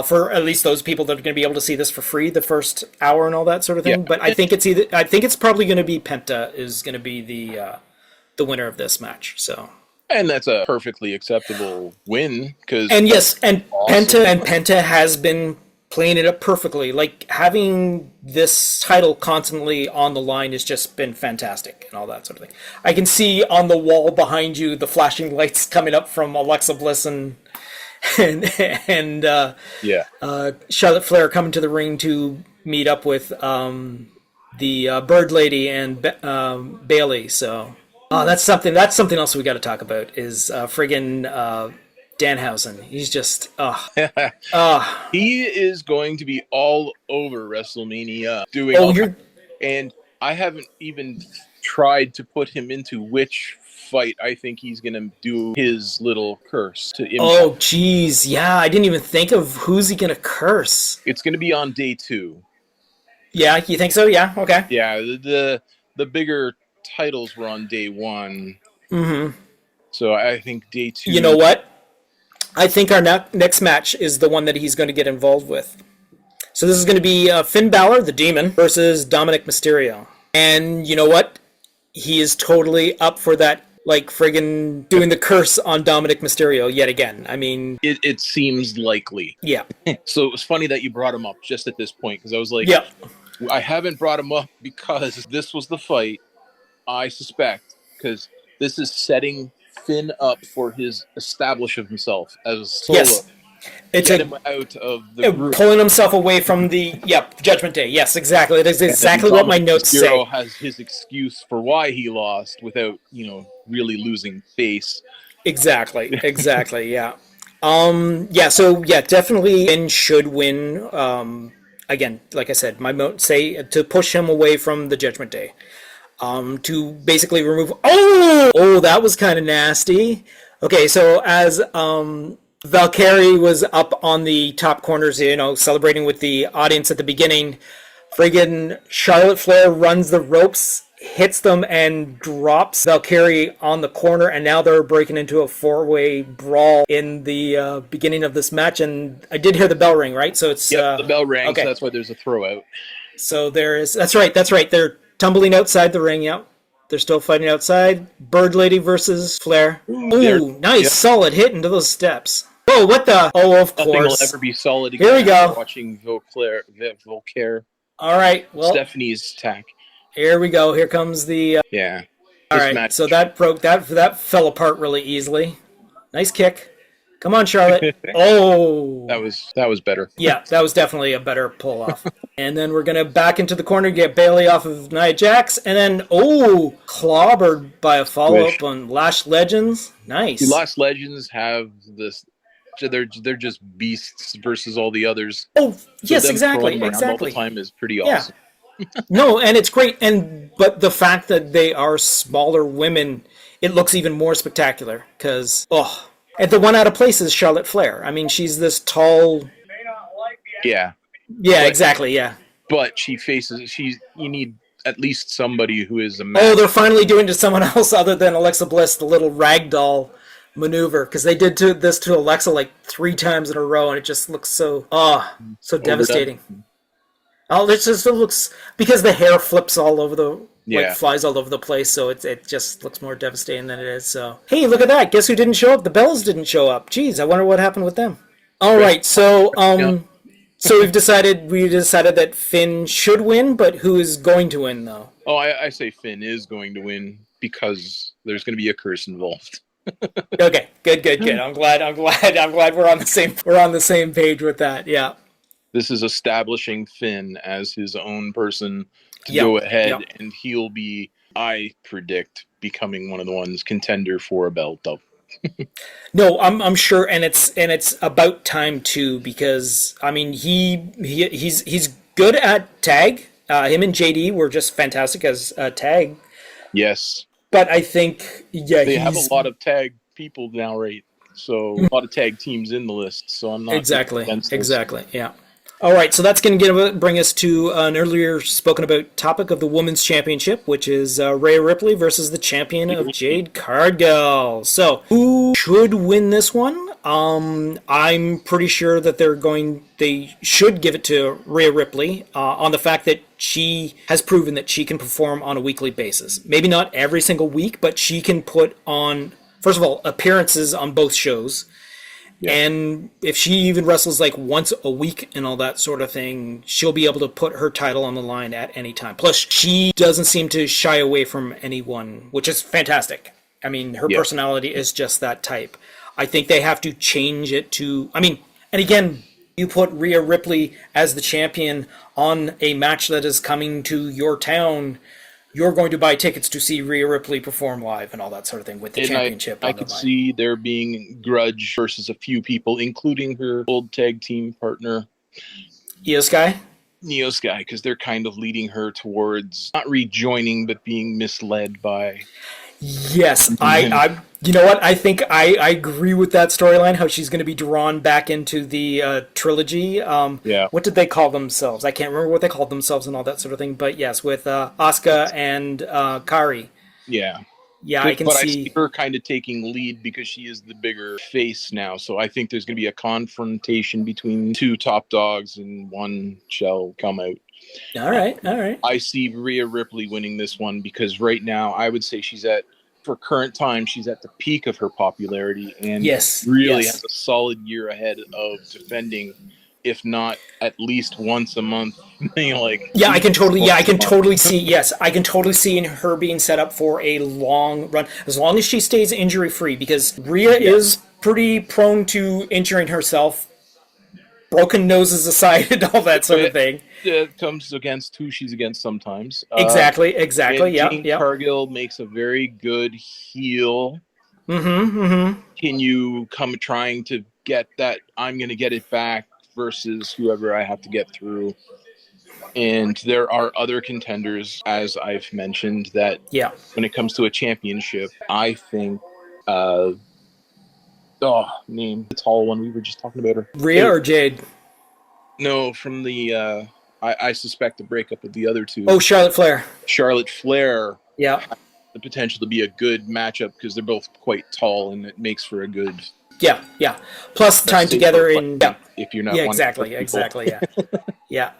for at least those people that are going to be able to see this for free the first hour and all that sort of thing. But I think it's probably going to be Penta is going to be the winner of this match. So. And that's a perfectly acceptable win awesome. Penta has been playing it up perfectly. Like, having this title constantly on the line has just been fantastic and all that sort of thing. I can see on the wall behind you the flashing lights coming up from Alexa Bliss and Charlotte Flair coming to the ring to meet up with the Bird Lady and Bailey. So that's something else we got to talk about is Danhausen. He's just, He is going to be all over WrestleMania doing Oh, all kinds. you're. And I haven't even tried to put him into which fight I think he's going to do his little curse to Impact. Oh, geez. Yeah, I didn't even think of who's he going to curse. It's going to be on day 2. Yeah, you think so? Yeah, okay. Yeah, the bigger titles were on day 1. Mm-hmm. So I think day 2. You know what? I think our next match is the one that he's going to get involved with. So this is going to be Finn Balor, the Demon, versus Dominic Mysterio. And you know what? He is totally up for that, like friggin' doing the curse on Dominic Mysterio yet again. I mean, it seems likely. yeah. So it was funny that you brought him up just at this point, because I was like, Yeah. I haven't brought him up because this was the fight, I suspect, because this is setting Finn up for his establish of himself as a solo. Yes. It's Get him out of the group. Pulling himself away from the Judgment Day. Yes, exactly. That is exactly what my notes say. Has his excuse for why he lost without, really losing face. Exactly. Yeah. So definitely Finn should win. Again, like I said, my notes say to push him away from the Judgment Day. To basically remove. Oh, that was kind of nasty. Okay, so as Valkyrie was up on the top corners, celebrating with the audience at the beginning, friggin' Charlotte Flair runs the ropes, hits them, and drops Valkyrie on the corner, and now they're breaking into a 4-way brawl in the beginning of this match, and I did hear the bell ring, right? So it's... the bell rang, okay. So that's why there's a throw out. So there is... That's right. They're tumbling outside the ring, yeah. They're still fighting outside. Bird Lady versus Flair. Ooh, nice, solid hit into those steps. Whoa, what the? Oh, of course. Nothing will ever be solid again. Here we go. Watching Volcare. All right, well. Stephanie's attack. Here we go. Here comes the... yeah. All right, match. So that fell apart really easily. Nice kick. Come on, Charlotte. Oh. That was better. Yeah, that was definitely a better pull-off. And then we're going to back into the corner, get Bayley off of Nia Jax, and then, clobbered by a follow-up on Lash Legends. Nice. The Lash Legends have this... They're just beasts versus all the others. Oh, yes, so exactly. All the time is pretty awesome. No, and it's great. But the fact that they are smaller women, it looks even more spectacular. Because, and the one out of place is Charlotte Flair. I mean, she's this tall... Yeah. Yeah, exactly, yeah. But you need at least somebody who is a man. Oh, they're finally doing to someone else other than Alexa Bliss, the little ragdoll maneuver, because they did this to Alexa like 3 times in a row, and it just looks so devastating. It just looks, because the hair flips all over flies all over the place, so it just looks more devastating than it is. So hey, look at that! Guess who didn't show up? The Bells didn't show up. Jeez, I wonder what happened with them. All right, so so we decided that Finn should win, but who is going to win though? Oh, I say Finn is going to win because there's going to be a curse involved. Okay, good. I'm glad we're on the same page with that. Yeah. This is establishing Finn as his own person to go ahead, and he'll be, I predict, becoming one of the ones contender for a belt though. No, I'm sure, and it's about time too, because I mean he's good at tag. Him and JD were just fantastic as tag. Yes. But I think, they have a lot of tag people now, right? So a lot of tag teams in the list. So I'm not exactly. Yeah. All right, so that's going to bring us to an earlier spoken about topic of the Women's Championship, which is Rhea Ripley versus the champion of Jade Cargill. So who should win this one? I'm pretty sure that they should give it to Rhea Ripley on the fact that she has proven that she can perform on a weekly basis. Maybe not every single week, but she can put on, first of all, appearances on both shows. Yeah. And if she even wrestles like once a week and all that sort of thing, she'll be able to put her title on the line at any time. Plus, she doesn't seem to shy away from anyone, which is fantastic. I mean, her personality is just that type. I think they have to change it to... I mean, and again, you put Rhea Ripley as the champion on a match that is coming to your town, you're going to buy tickets to see Rhea Ripley perform live and all that sort of thing with the championship I on the could line. see there being grudge versus a few people, including her old tag team partner, Io Sky? Neo Sky, because they're kind of leading her towards not rejoining, but being misled by. Yes, you know what? I think I agree with that storyline. How she's going to be drawn back into the trilogy. Yeah. What did they call themselves? I can't remember what they called themselves and all that sort of thing. But yes, with Asuka and Kari. Yeah. Yeah, I can but see. I see her kind of taking lead because she is the bigger face now. So I think there's going to be a confrontation between two top dogs, and one shall come out. All right. I see Rhea Ripley winning this one because right now I would say for current time, she's at the peak of her popularity and really has a solid year ahead of defending, if not at least once a month. I can totally see in her being set up for a long run, as long as she stays injury free, because Rhea is pretty prone to injuring herself, broken noses aside, and all that sort of thing. It comes against who she's against sometimes. Exactly. Jane Cargill makes a very good heel. Can you come trying to get that? I'm going to get it back versus whoever I have to get through. And there are other contenders, as I've mentioned, that when it comes to a championship, I think, name the tall one we were just talking about her. Rhea or Jade? No, from the, I suspect the breakup of the other two. Oh, Charlotte Flair. Charlotte Flair. Yeah. The potential to be a good matchup because they're both quite tall and it makes for a good. Yeah. Plus time together in. If you're not. Yeah, exactly. Yeah.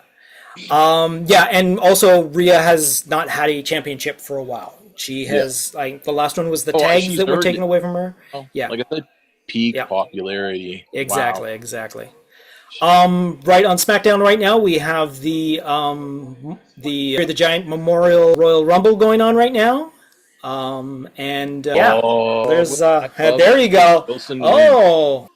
And also Rhea has not had a championship for a while. She has the last one was the tags that were taken away from her. Like I said, peak popularity. Exactly. Right on SmackDown right now we have the Giant Memorial Royal Rumble going on right now. There's there you go. Wilson I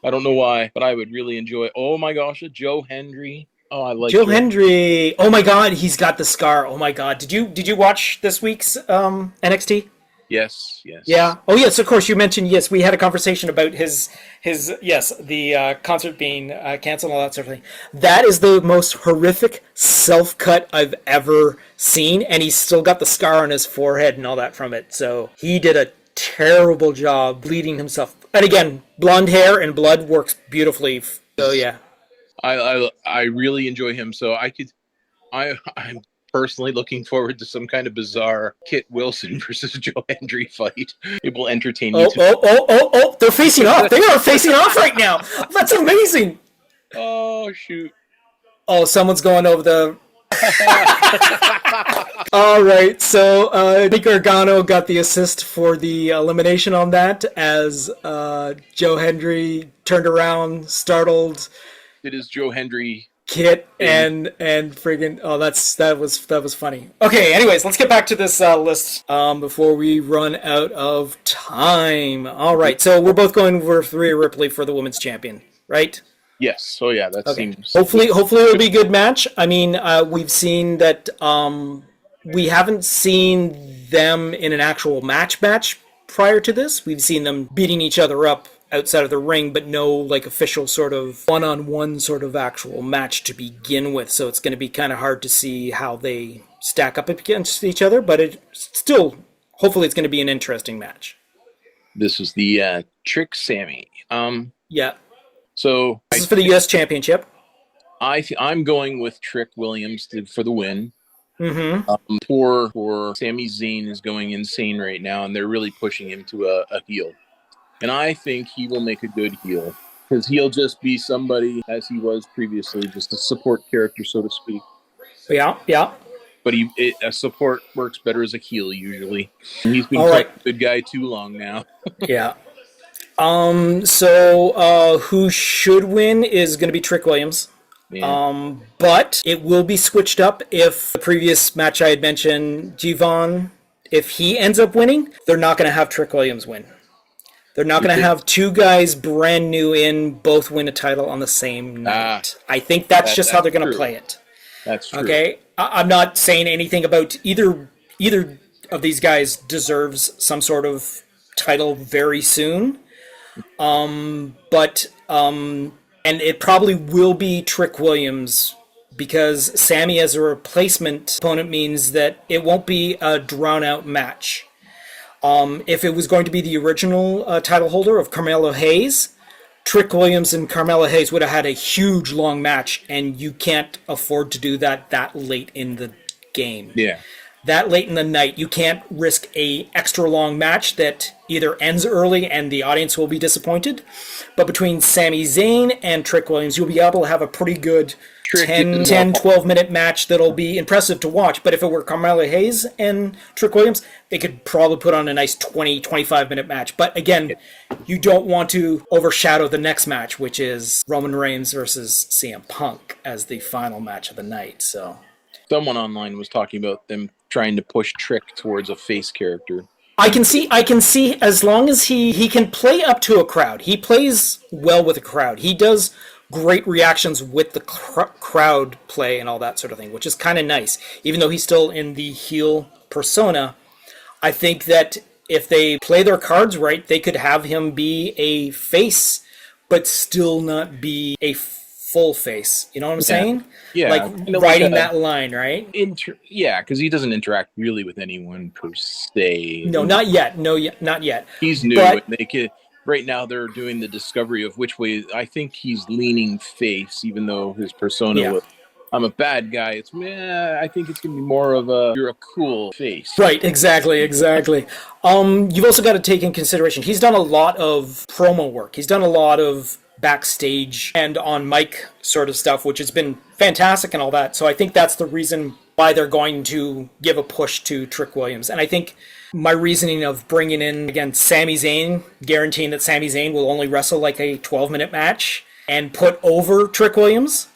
don't know why, but I would really enjoy. Oh my gosh, a Joe Hendry. Oh, I like Joe Hendry. Oh my God, he's got the scar. Oh my God, did you watch this week's NXT? Yes. Yeah. Oh yes, of course. You mentioned we had a conversation about his the concert being canceled and all that sort of thing. That is the most horrific self-cut I've ever seen, and he's still got the scar on his forehead and all that from it. So he did a terrible job bleeding himself. And again, blonde hair and blood works beautifully. So yeah. I really enjoy him. So I'm personally looking forward to some kind of bizarre Kit Wilson versus Joe Hendry fight. It will entertain me. They're facing off. They are facing off right now. That's amazing. Oh, shoot. Oh, someone's going over the... All right, so Nick Gargano got the assist for the elimination on that as Joe Hendry turned around, startled. It is Joe Hendry... Kit and friggin' that was funny. Okay, anyways, let's get back to this list before we run out of time. All right, so we're both going with Rhea Ripley for the women's champion, right? Yes. So yeah, that seems. Hopefully it'll be a good match. I mean, we've seen that we haven't seen them in an actual match prior to this. We've seen them beating each other up outside of the ring, but no like official sort of one-on-one sort of actual match to begin with. So it's going to be kind of hard to see how they stack up against each other, but hopefully it's going to be an interesting match. This is the Trick Sammy. Yeah. So this is for the U.S. Championship. I'm going with Trick Williams for the win. Mm-hmm. Poor Sami Zayn is going insane right now, and they're really pushing him to a heel. And I think he will make a good heel because he'll just be somebody, as he was previously, just a support character, so to speak. Yeah. But a support works better as a heel usually. And he's been a good guy too long now. Yeah. So who should win is going to be Trick Williams. Yeah. But it will be switched up if the previous match I had mentioned, G-Von, if he ends up winning, they're not going to have Trick Williams win. They're not going to have two guys brand new in both win a title on the same night. I think that's just how they're going to play it. That's true. Okay, I'm not saying anything about either of these guys deserves some sort of title very soon. But and it probably will be Trick Williams, because Sammy as a replacement opponent means that it won't be a drawn out match. If it was going to be the original title holder of Carmelo Hayes, Trick Williams and Carmelo Hayes would have had a huge long match, and you can't afford to do that late in the game. Yeah. That late in the night, you can't risk a extra long match that either ends early and the audience will be disappointed. But between Sami Zayn and Trick Williams, you'll be able to have a pretty good 10, 12-minute match that'll be impressive to watch. But if it were Carmelo Hayes and Trick Williams, they could probably put on a nice 20, 25-minute match. But again, you don't want to overshadow the next match, which is Roman Reigns versus CM Punk as the final match of the night. So someone online was talking about them trying to push Trick towards a face character. I can see as long as he can play up to a crowd. He plays well with a crowd. He does great reactions with the crowd play and all that sort of thing, which is kind of nice. Even though he's still in the heel persona, I think that if they play their cards right, they could have him be a face, but still not be a full face. You know what I'm saying? Yeah. Like riding that line, right? Yeah, because he doesn't interact really with anyone per se. No, not yet. No, not yet. He's new. But, and right now they're doing the discovery of which way. I think he's leaning face, even though his persona was, I'm a bad guy. I think it's going to be more of you're a cool face. Right, exactly. You've also got to take in consideration, he's done a lot of promo work. He's done a lot of backstage and on mic sort of stuff, which has been fantastic and all that. So I think that's the reason why they're going to give a push to Trick Williams. And I think my reasoning of bringing in, again, Sami Zayn, guaranteeing that Sami Zayn will only wrestle like a 12-minute match and put over Trick Williams.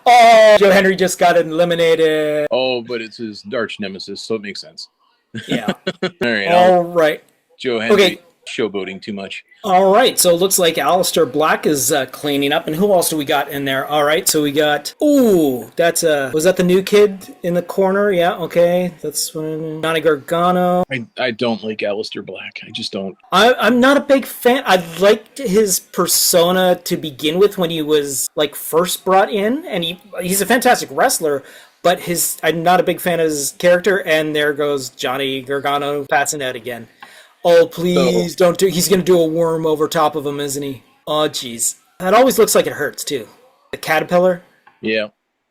Oh, Joe Henry just got eliminated. Oh, but it's his arch nemesis, so it makes sense. Yeah. All right. Joe Henry showboating too much. All right, so it looks like Aleister Black is cleaning up. And who else do we got in there? All right, so we got... Ooh, that's was that the new kid in the corner? Yeah, okay. That's Johnny Gargano. I don't like Aleister Black. I just don't. I'm not a big fan. I liked his persona to begin with when he was like first brought in. And he's a fantastic wrestler. But I'm not a big fan of his character. And there goes Johnny Gargano passing out again. Oh, please don't do... He's going to do a worm over top of him, isn't he? Oh, jeez. That always looks like it hurts, too. The caterpillar? Yeah.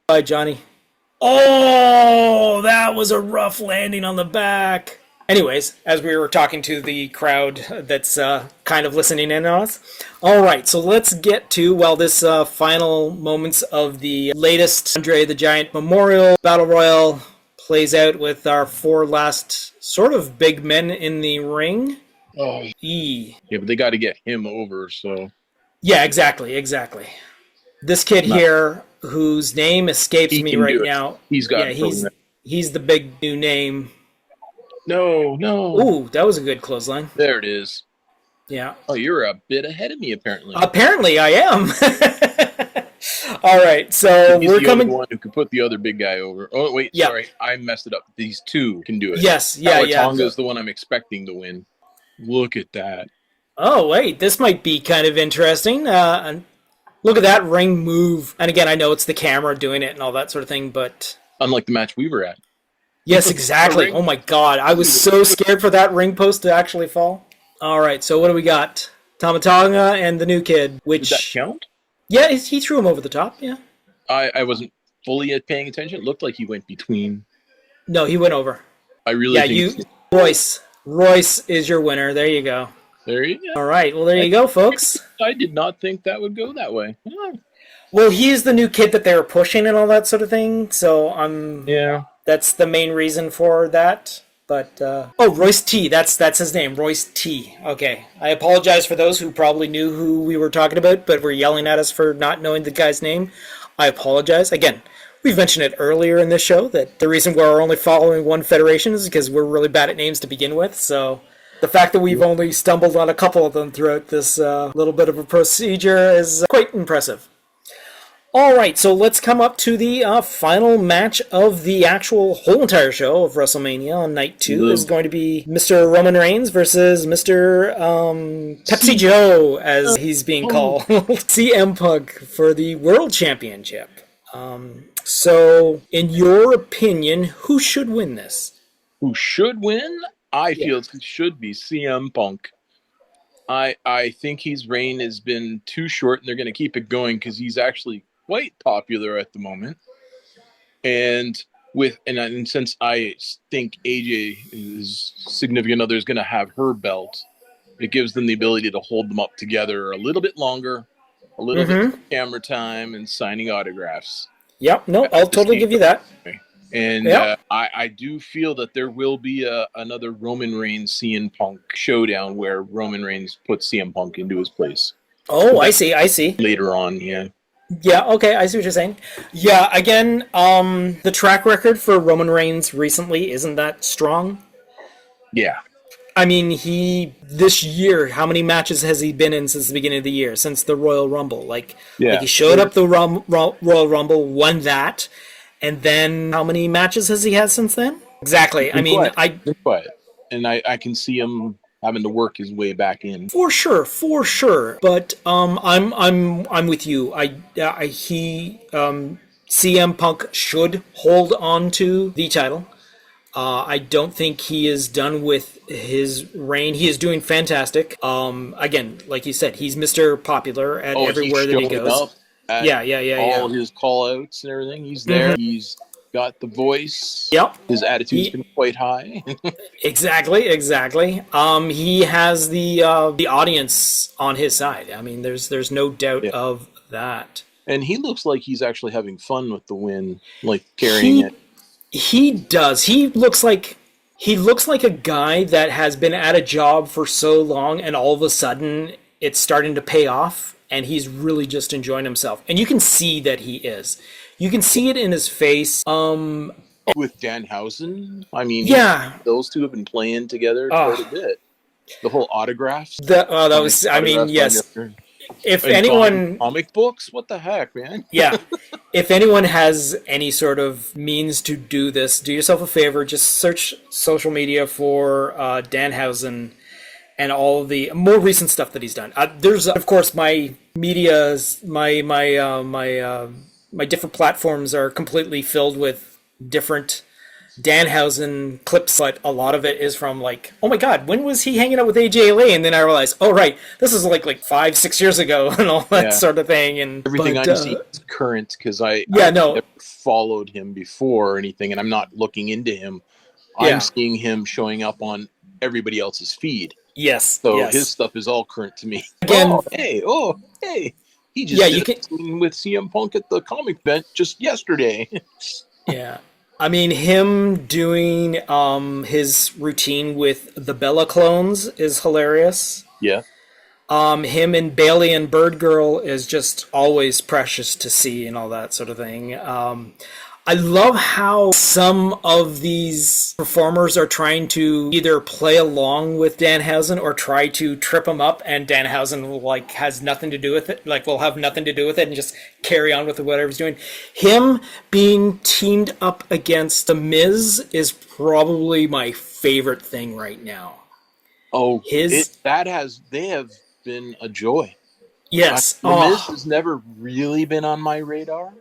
Bye, Johnny. Oh, that was a rough landing on the back. Anyways, as we were talking to the crowd that's kind of listening in on us. All right, so let's get to, this final moments of the latest Andre the Giant Memorial Battle Royal plays out with our 4 last sort of big men in the ring. Oh. Yeah, but they got to get him over, so... Yeah, exactly. This kid here, whose name escapes me right now. He's got he's the big new name. No. Ooh, that was a good clothesline. There it is. Yeah. Oh, you're a bit ahead of me, apparently. Apparently, I am. All right, so he's we're the coming. Other one who could put the other big guy over. Oh wait, sorry, I messed it up. These two can do it. Yes, Tonga's the one I'm expecting to win. Look at that. Oh wait, this might be kind of interesting. Look at that ring move. And again, I know it's the camera doing it and all that sort of thing, but unlike the match we were at. Yes, exactly. Oh my God, I was so scared for that ring post to actually fall. All right, so what do we got? Tama Tonga and the new kid. Which did that count? Yeah, he threw him over the top, yeah. I wasn't fully paying attention. It looked like he went between. No, he went over. I really think... Royce is your winner. There you go. There you go. All right, well, there you go, folks. I did not think that would go that way. Yeah. Well, he's the new kid that they were pushing and all that sort of thing, so that's the main reason for that. But, Royce T. That's his name, Royce T. Okay. I apologize for those who probably knew who we were talking about, but were yelling at us for not knowing the guy's name. I apologize. Again, we've mentioned it earlier in this show that the reason we're only following one federation is because we're really bad at names to begin with. So the fact that we've only stumbled on a couple of them throughout this little bit of a procedure is quite impressive. All right, so let's come up to the final match of the actual whole entire show of WrestleMania on night 2 is going to be Mr. Roman Reigns versus Mr. Pepsi Joe, as he's being called, CM Punk for the World Championship. So, in your opinion, who should win this? Who should win? I feel it should be CM Punk. I think his reign has been too short, and they're going to keep it going because he's actually quite popular at the moment. And since I think AJ, his significant other, is going to have her belt, it gives them the ability to hold them up together a little bit longer, a little bit of camera time, and signing autographs. Yep, no, I'll totally give you that. And I do feel that there will be another Roman Reigns CM Punk showdown where Roman Reigns puts CM Punk into his place. Oh, I see. Later on, yeah. Yeah, okay, I see what you're saying. Yeah, again, the track record for Roman Reigns recently isn't that strong. Yeah. I mean, this year, how many matches has he been in since the beginning of the year, since the Royal Rumble? Like he showed up the Royal Rumble, won that, and then how many matches has he had since then? Exactly. I mean, and I can see him having to work his way back in. For sure. But I'm with you. CM Punk should hold on to the title. I don't think he is done with his reign. He is doing fantastic. Again, like you said, he's Mr. Popular at everywhere that he goes. All his call outs and everything. He's there. Mm-hmm. He's got the voice. Yep. His attitude's been quite high. Exactly. He has the audience on his side. I mean, there's no doubt of that. And he looks like he's actually having fun with the win, like carrying it. He does. He looks like a guy that has been at a job for so long, and all of a sudden it's starting to pay off, and he's really just enjoying himself. And you can see that he is. You can see it in his face. With Danhausen, I mean, those two have been playing together quite a bit. The whole autographs. Yes. If anyone comic books, what the heck, man? Yeah. If anyone has any sort of means to do this, do yourself a favor, just search social media for Danhausen and all of the more recent stuff that he's done. There's of course my media's my different platforms are completely filled with different Danhausen clips, but a lot of it is from like, oh my god, when was he hanging out with AJLA? And then I realized, oh right, this is like 5-6 years ago and all that sort of thing. And everything I see is current because I never followed him before or anything, and I'm not looking into him. I'm seeing him showing up on everybody else's feed. Yes. So his stuff is all current to me. Again, hey. He just did with CM Punk at the comic event just yesterday. Yeah. I mean, him doing his routine with the Bella clones is hilarious. Yeah. Him and Bailey and Bird Girl is just always precious to see and all that sort of thing. I love how some of these performers are trying to either play along with Danhausen or try to trip him up, and Danhausen has nothing to do with it. Will have nothing to do with it and just carry on with whatever he's doing. Him being teamed up against The Miz is probably my favorite thing right now. Oh, they have been a joy. Yes. The Miz has never really been on my radar.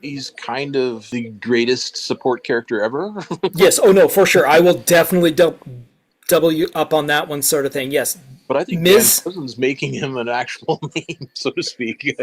He's kind of the greatest support character ever. Yes. Oh no, for sure. I will definitely double you up on that one, sort of thing. Yes. But I think Danhausen's making him an actual name, so to speak.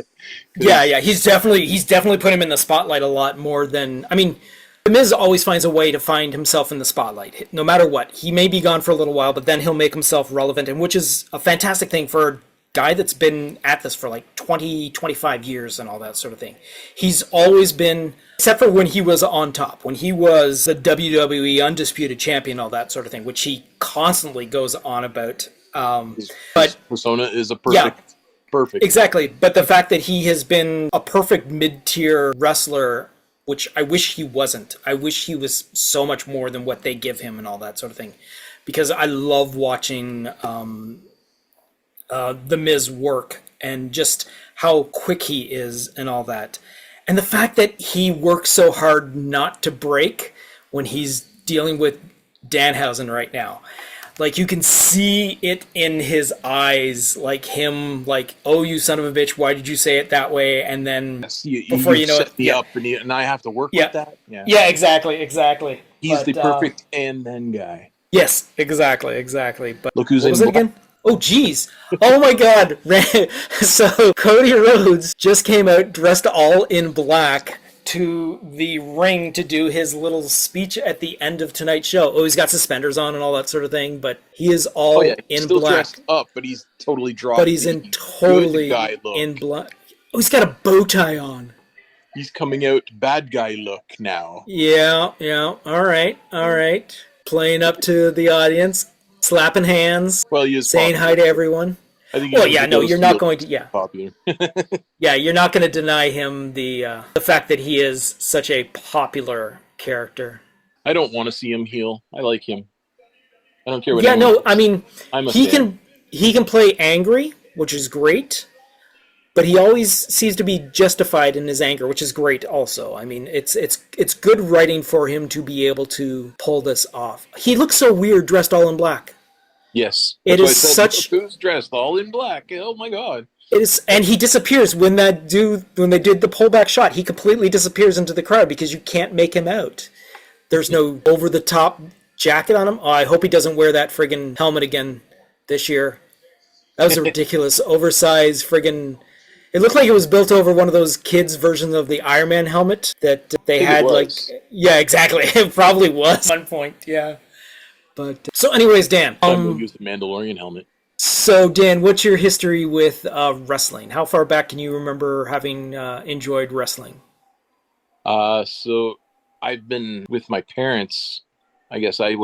Yeah. He's definitely put him in the spotlight a lot more than. I mean, The Miz always finds a way to find himself in the spotlight, no matter what. He may be gone for a little while, but then he'll make himself relevant, and which is a fantastic thing for a guy that's been at this for 20, 25 years and all that sort of thing. He's always been, except for when he was on top, when he was the WWE Undisputed Champion, all that sort of thing, which he constantly goes on about. His persona is a perfect. Exactly. But the fact that he has been a perfect mid-tier wrestler, which I wish he wasn't. I wish he was so much more than what they give him and all that sort of thing. Because I love watching the Miz work and just how quick he is and all that. And the fact that he works so hard not to break when he's dealing with Danhausen right now. Like, you can see it in his eyes, like him, like, oh, you son of a bitch, why did you say it that way? And then Yes, before you know set it, me yeah, up, and I have to work yeah, with that. Yeah, yeah, exactly. he's the But perfect and then guy. yes, exactly. But Look who's what was in it black. again? Oh, geez. Oh, my God. So Cody Rhodes just came out dressed all in black to the ring to do his little speech at the end of tonight's show. Oh, he's got suspenders on and all that sort of thing, but he is Oh yeah, all he's in still black. dressed up, but he's totally But dropped he's the in good totally guy look. in black. Oh, he's got a bow tie on. He's coming out bad guy look now. Yeah. All right. Playing up to the audience, slapping hands, Well, he is saying popular. hi to everyone. I think he Well, needs yeah, to no, go you're not heel going to to. Yeah, popular. yeah, you're not going to deny him the fact that he is such a popular character. I don't want to see him heel. I like him. I don't care what Yeah, anyone no, I says. mean, I'm a he fan. can play angry, which is great, but he always seems to be justified in his anger, which is great also. I mean, it's good writing for him to be able to pull this off. He looks so weird dressed all in black. Yes, It that's why I is said, such look who's dressed all in black. Oh my god. It is, and he disappears when they did the pullback shot. He completely disappears into the crowd because you can't make him out. There's no over the top jacket on him. Oh, I hope he doesn't wear that friggin' helmet again this year. That was a ridiculous, oversized friggin'. It looked like it was built over one of those kids' versions of the Iron Man helmet that they think had. it Like, was. yeah, exactly. It probably was at one point. Yeah, but so, anyways, Dan. Time to use the Mandalorian helmet. So, Dan, what's your history with wrestling? How far back can you remember having enjoyed wrestling? So I've been with my parents. I guess I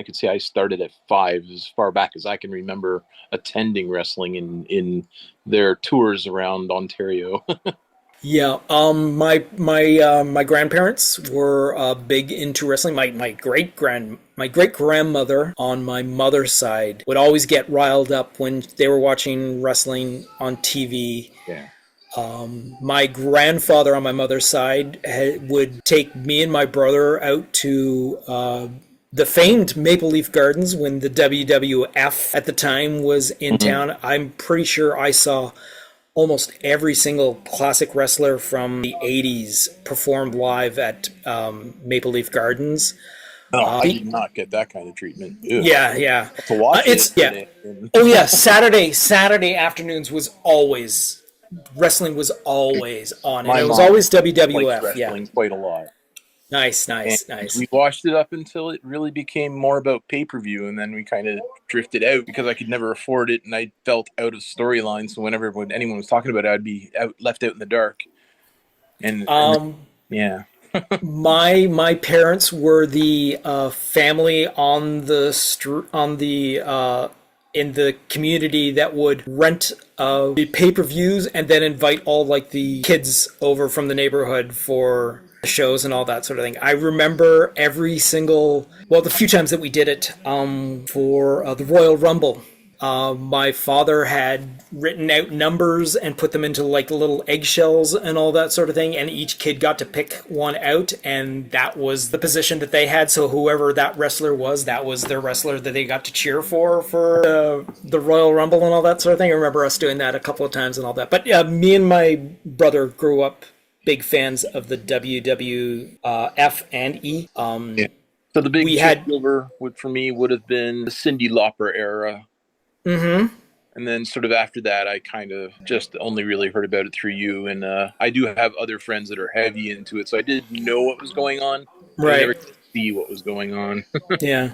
could say I started at 5, as far back as I can remember attending wrestling in their tours around Ontario. Yeah, my grandparents were big into wrestling. My great grandmother on my mother's side would always get riled up when they were watching wrestling on TV. Yeah. My grandfather on my mother's side would take me and my brother out to the famed Maple Leaf Gardens when the WWF at the time was in town. I'm pretty sure I saw almost every single classic wrestler from the 80s performed live at Maple Leaf Gardens. No, I did not get that kind of treatment. Ew. Yeah. To watch It's it. yeah. Oh yeah, Saturday afternoons was always wrestling was always on. And My it was mom always likes WWF. Yeah. wrestling quite a lot. Nice. And we watched it up until it really became more about pay-per-view, and then we kind of drifted out because I could never afford it, and I felt out of storyline. So when anyone was talking about it, I'd be left out in the dark. And yeah, my parents were the family on the in the community that would rent the pay-per-views and then invite all like the kids over from the neighborhood for shows and all that sort of thing. I remember the few times that we did it for the Royal Rumble. My father had written out numbers and put them into like little eggshells and all that sort of thing, and each kid got to pick one out, and that was the position that they had. So whoever that wrestler was, that was their wrestler that they got to cheer for the Royal Rumble and all that sort of thing. I remember us doing that a couple of times and all that. But yeah, me and my brother grew up big fans of the WWF and E. yeah. So the big changeover for me would have been the Cyndi Lauper era. Mm-hmm. And then sort of after that, I kind of just only really heard about it through you. And I do have other friends that are heavy into it. So I did know what was going on. But I never could see what was going on. Yeah.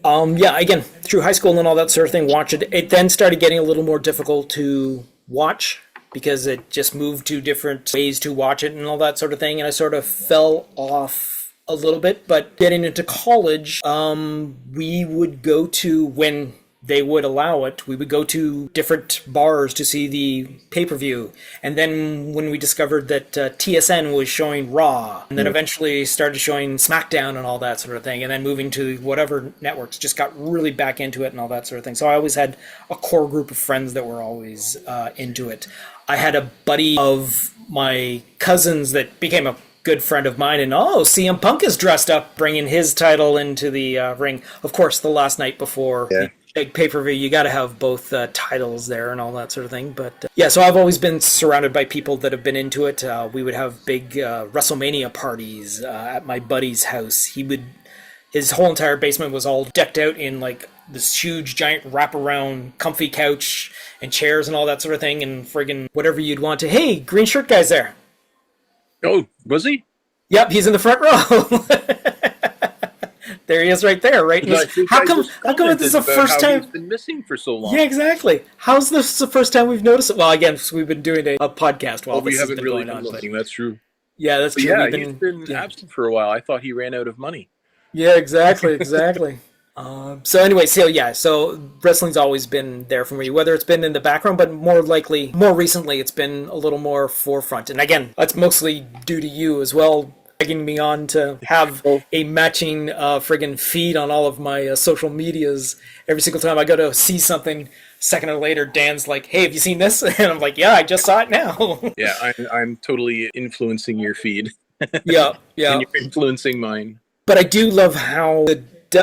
Yeah, again, through high school and all that sort of thing, watch it. It then started getting a little more difficult to watch because it just moved to different ways to watch it and all that sort of thing. And I sort of fell off a little bit, but getting into college, we would go to when they would allow it, we would go to different bars to see the pay-per-view. And then when we discovered that TSN was showing Raw, and then eventually started showing Smackdown and all that sort of thing, and then moving to whatever networks, just got really back into it and all that sort of thing. So I always had a core group of friends that were always into it. I had a buddy of my cousins that became a good friend of mine, and CM Punk is dressed up, bringing his title into the ring. Of course, the last night before the big pay-per-view, you got to have both titles there and all that sort of thing. But yeah, so I've always been surrounded by people that have been into it. We would have big WrestleMania parties at my buddy's house. His whole entire basement was all decked out in like this huge giant wraparound comfy couch and chairs and all that sort of thing, and friggin' whatever you'd want to. Hey, green shirt guy's there. Oh, was he? Yep, he's in the front row. There he is, right there, right? How come this is the first time? He's been missing for so long. Yeah, exactly. How's this the first time we've noticed it? Well, again, we've been doing a podcast while this has been going on. Looking, that's true. Yeah, that's true. Yeah, he's been absent for a while. I thought he ran out of money. Yeah, exactly. So wrestling's always been there for me, whether it's been in the background, but more recently, it's been a little more forefront. And again, that's mostly due to you as well, egging me on to have a matching friggin' feed on all of my social medias. Every single time I go to see something, second or later, Dan's like, "Hey, have you seen this?" And I'm like, "Yeah, I just saw it now." Yeah, I'm totally influencing your feed. Yeah. And you're influencing mine. But I do love how,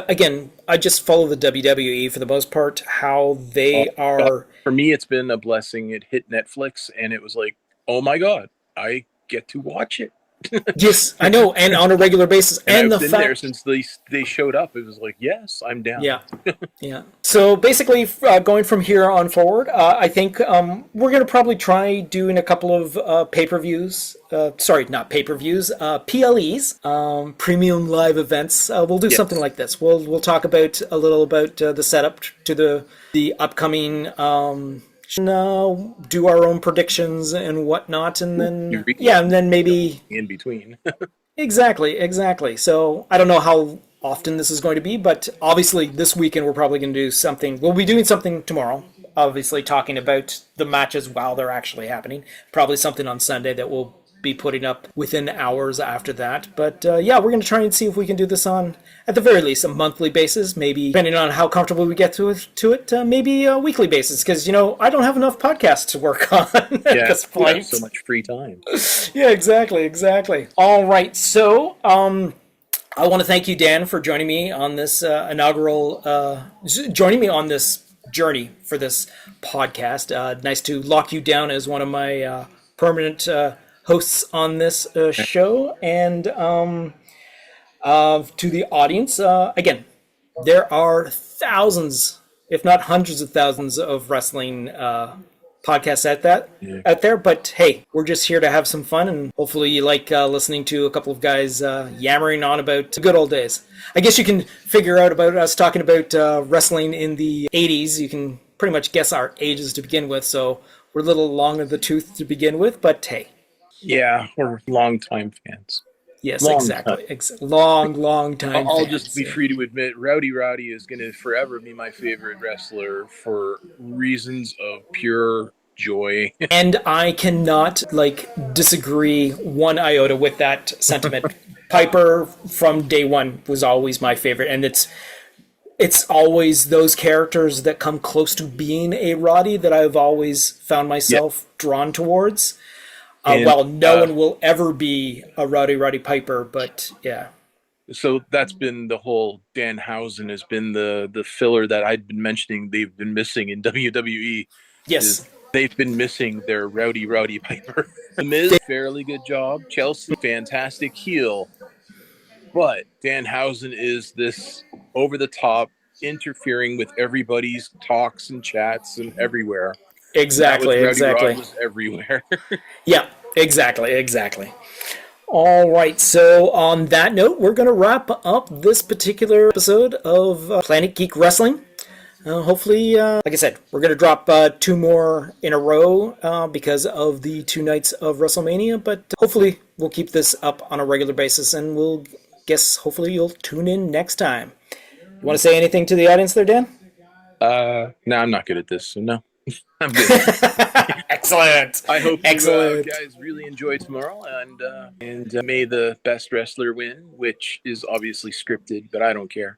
again, I just follow the WWE for the most part, how they are. For me, it's been a blessing. It hit Netflix, and it was like, oh my God, I get to watch it. Yes, I know, and on a regular basis. And I've been there since they showed up. It was like, yes, I'm down. Yeah. So basically, going from here on forward, I think we're going to probably try doing a couple of pay-per-views. Not pay-per-views, PLEs, premium live events. We'll do something like this. We'll talk a little about the setup to the upcoming. Do our own predictions and whatnot, and then maybe in between. Exactly. So I don't know how often this is going to be, but obviously this weekend we're probably going to do something. We'll be doing something tomorrow, obviously talking about the matches while they're actually happening. Probably something on Sunday that we'll be putting up within hours after that. But we're going to try and see if we can do this on, at the very least, a monthly basis, maybe depending on how comfortable we get to it, maybe a weekly basis, because I don't have enough podcasts to work on at this point. You have so much free time. Yeah, exactly. All right, so I want to thank you, Dan, for joining me on this joining me on this journey for this podcast. Nice to lock you down as one of my permanent hosts on this show, and to the audience, again, there are thousands, if not hundreds of thousands, of wrestling podcasts out there. But hey, we're just here to have some fun, and hopefully you like listening to a couple of guys yammering on about the good old days. I guess you can figure out about us talking about wrestling in the 80s. You can pretty much guess our ages to begin with, so we're a little long in the tooth to begin with, but hey. Yeah, we're long-time fans. Yes, exactly. Long time. I'll just be free to admit, Rowdy is going to forever be my favorite wrestler for reasons of pure joy. And I cannot disagree one iota with that sentiment. Piper from day one was always my favorite, and it's always those characters that come close to being a Roddy that I've always found myself drawn towards. No one will ever be a Roddy Piper, but yeah. So that's been the whole Danhausen has been the filler that I'd been mentioning they've been missing in WWE. Yes. They've been missing their Roddy Piper. The Miz, fairly good job. Chelsea, fantastic heel. But Danhausen is this over-the-top, interfering with everybody's talks and chats and everywhere. Exactly. Rod was everywhere. Yeah, exactly. All right, so on that note, we're going to wrap up this particular episode of Planet Geek Wrestling. Hopefully, like I said, we're going to drop 2 more in a row because of the 2 nights of WrestleMania, but hopefully we'll keep this up on a regular basis, and hopefully you'll tune in next time. You want to say anything to the audience there, Dan? No, I'm not good at this, so no, I'm good. Excellent. I hope you Excellent. guys really enjoy tomorrow, and may the best wrestler win, which is obviously scripted, but I don't care.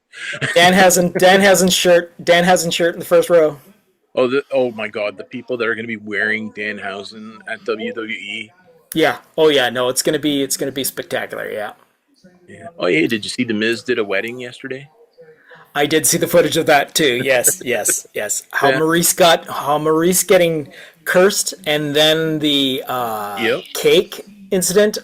Dan hasn't shirt in the first row. Oh my God, the people that are going to be wearing Danhausen at WWE. Yeah. Oh yeah. No, it's gonna be spectacular. Yeah. Yeah. Oh yeah, did you see the Miz did a wedding yesterday? I did see the footage of that too. Yes, yes, yes. Yeah. How Maurice getting cursed, and then the Yep. cake incident.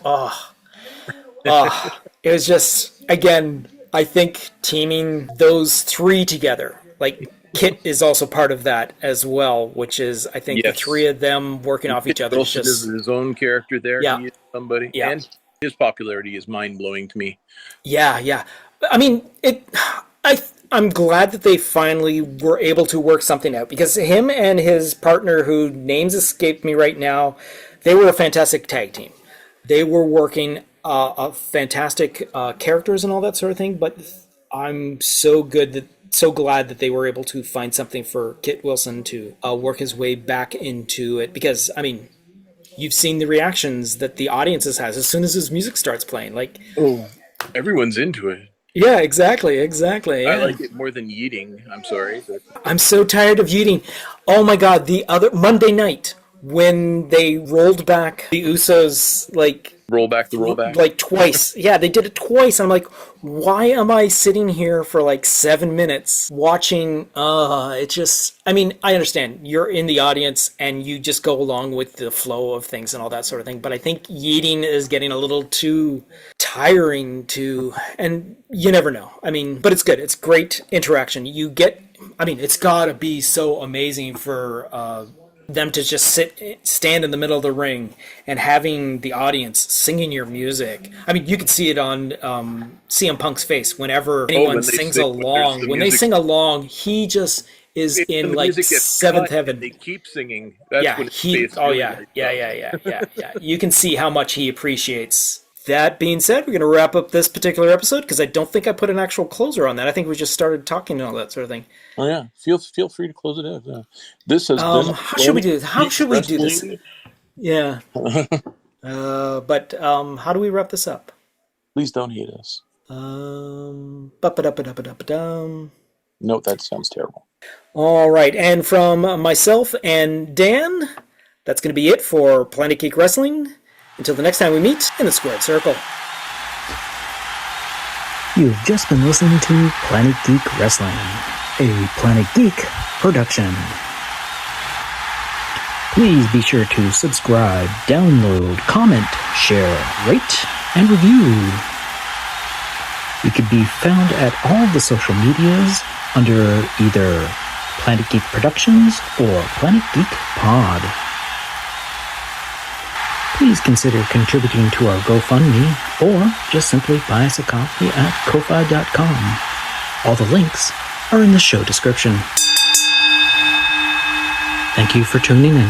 It was just again. I think teaming those three together, like Kit is also part of that as well, which is I think the three Yes. of them working off each other is Wilson is just his own character there. yeah, He is somebody, yeah, and his popularity is mind blowing to me. yeah, yeah. I mean, I'm glad that they finally were able to work something out because him and his partner, who names escape me right now, they were a fantastic tag team. They were working a fantastic characters and all that sort of thing. But I'm so glad that they were able to find something for Kit Wilson to work his way back into it because I mean. You've seen the reactions that the audiences has as soon as his music starts playing. Like, Oh, everyone's into it. yeah, exactly. I Yeah. like it more than yeeting. I'm sorry, but I'm so tired of eating. Oh my god, the other Monday night when they rolled back the Usos rollback. like twice. Yeah, they did it twice. I'm like, why am I sitting here for like 7 minutes watching it just I mean, I understand you're in the audience and you just go along with the flow of things and all that sort of thing, but I think yeeting is getting a little too tiring to and you never know. I mean, but it's good. It's great interaction. I mean, it's got to be so amazing for them to just stand in the middle of the ring and having the audience singing your music. I mean, you could see it on CM Punk's face whenever anyone sings along. When they sing along, he just is in like seventh heaven. They keep singing. That's Yeah, when his face really lights up. yeah. You can see how much he appreciates. That being said, we're going to wrap up this particular episode because I don't think I put an actual closer on that. I think we just started talking and all that sort of thing. Oh yeah, feel free to close it out. Yeah. This has been. How should we do this? How should we do this? Wrestling. Yeah. But how do we wrap this up? Please don't hate us. Ba-ba-da-ba-da-ba-da-ba-dum. No, that sounds terrible. All right, and from myself and Dan, that's going to be it for Planet Geek Wrestling. Until the next time we meet in the Squared Circle. You've just been listening to Planet Geek Wrestling, a Planet Geek production. Please be sure to subscribe, download, comment, share, rate, and review. We can be found at all the social medias under either Planet Geek Productions or Planet Geek Pod. Please consider contributing to our GoFundMe or just simply buy us a coffee at ko-fi.com. All the links are in the show description. Thank you for tuning in.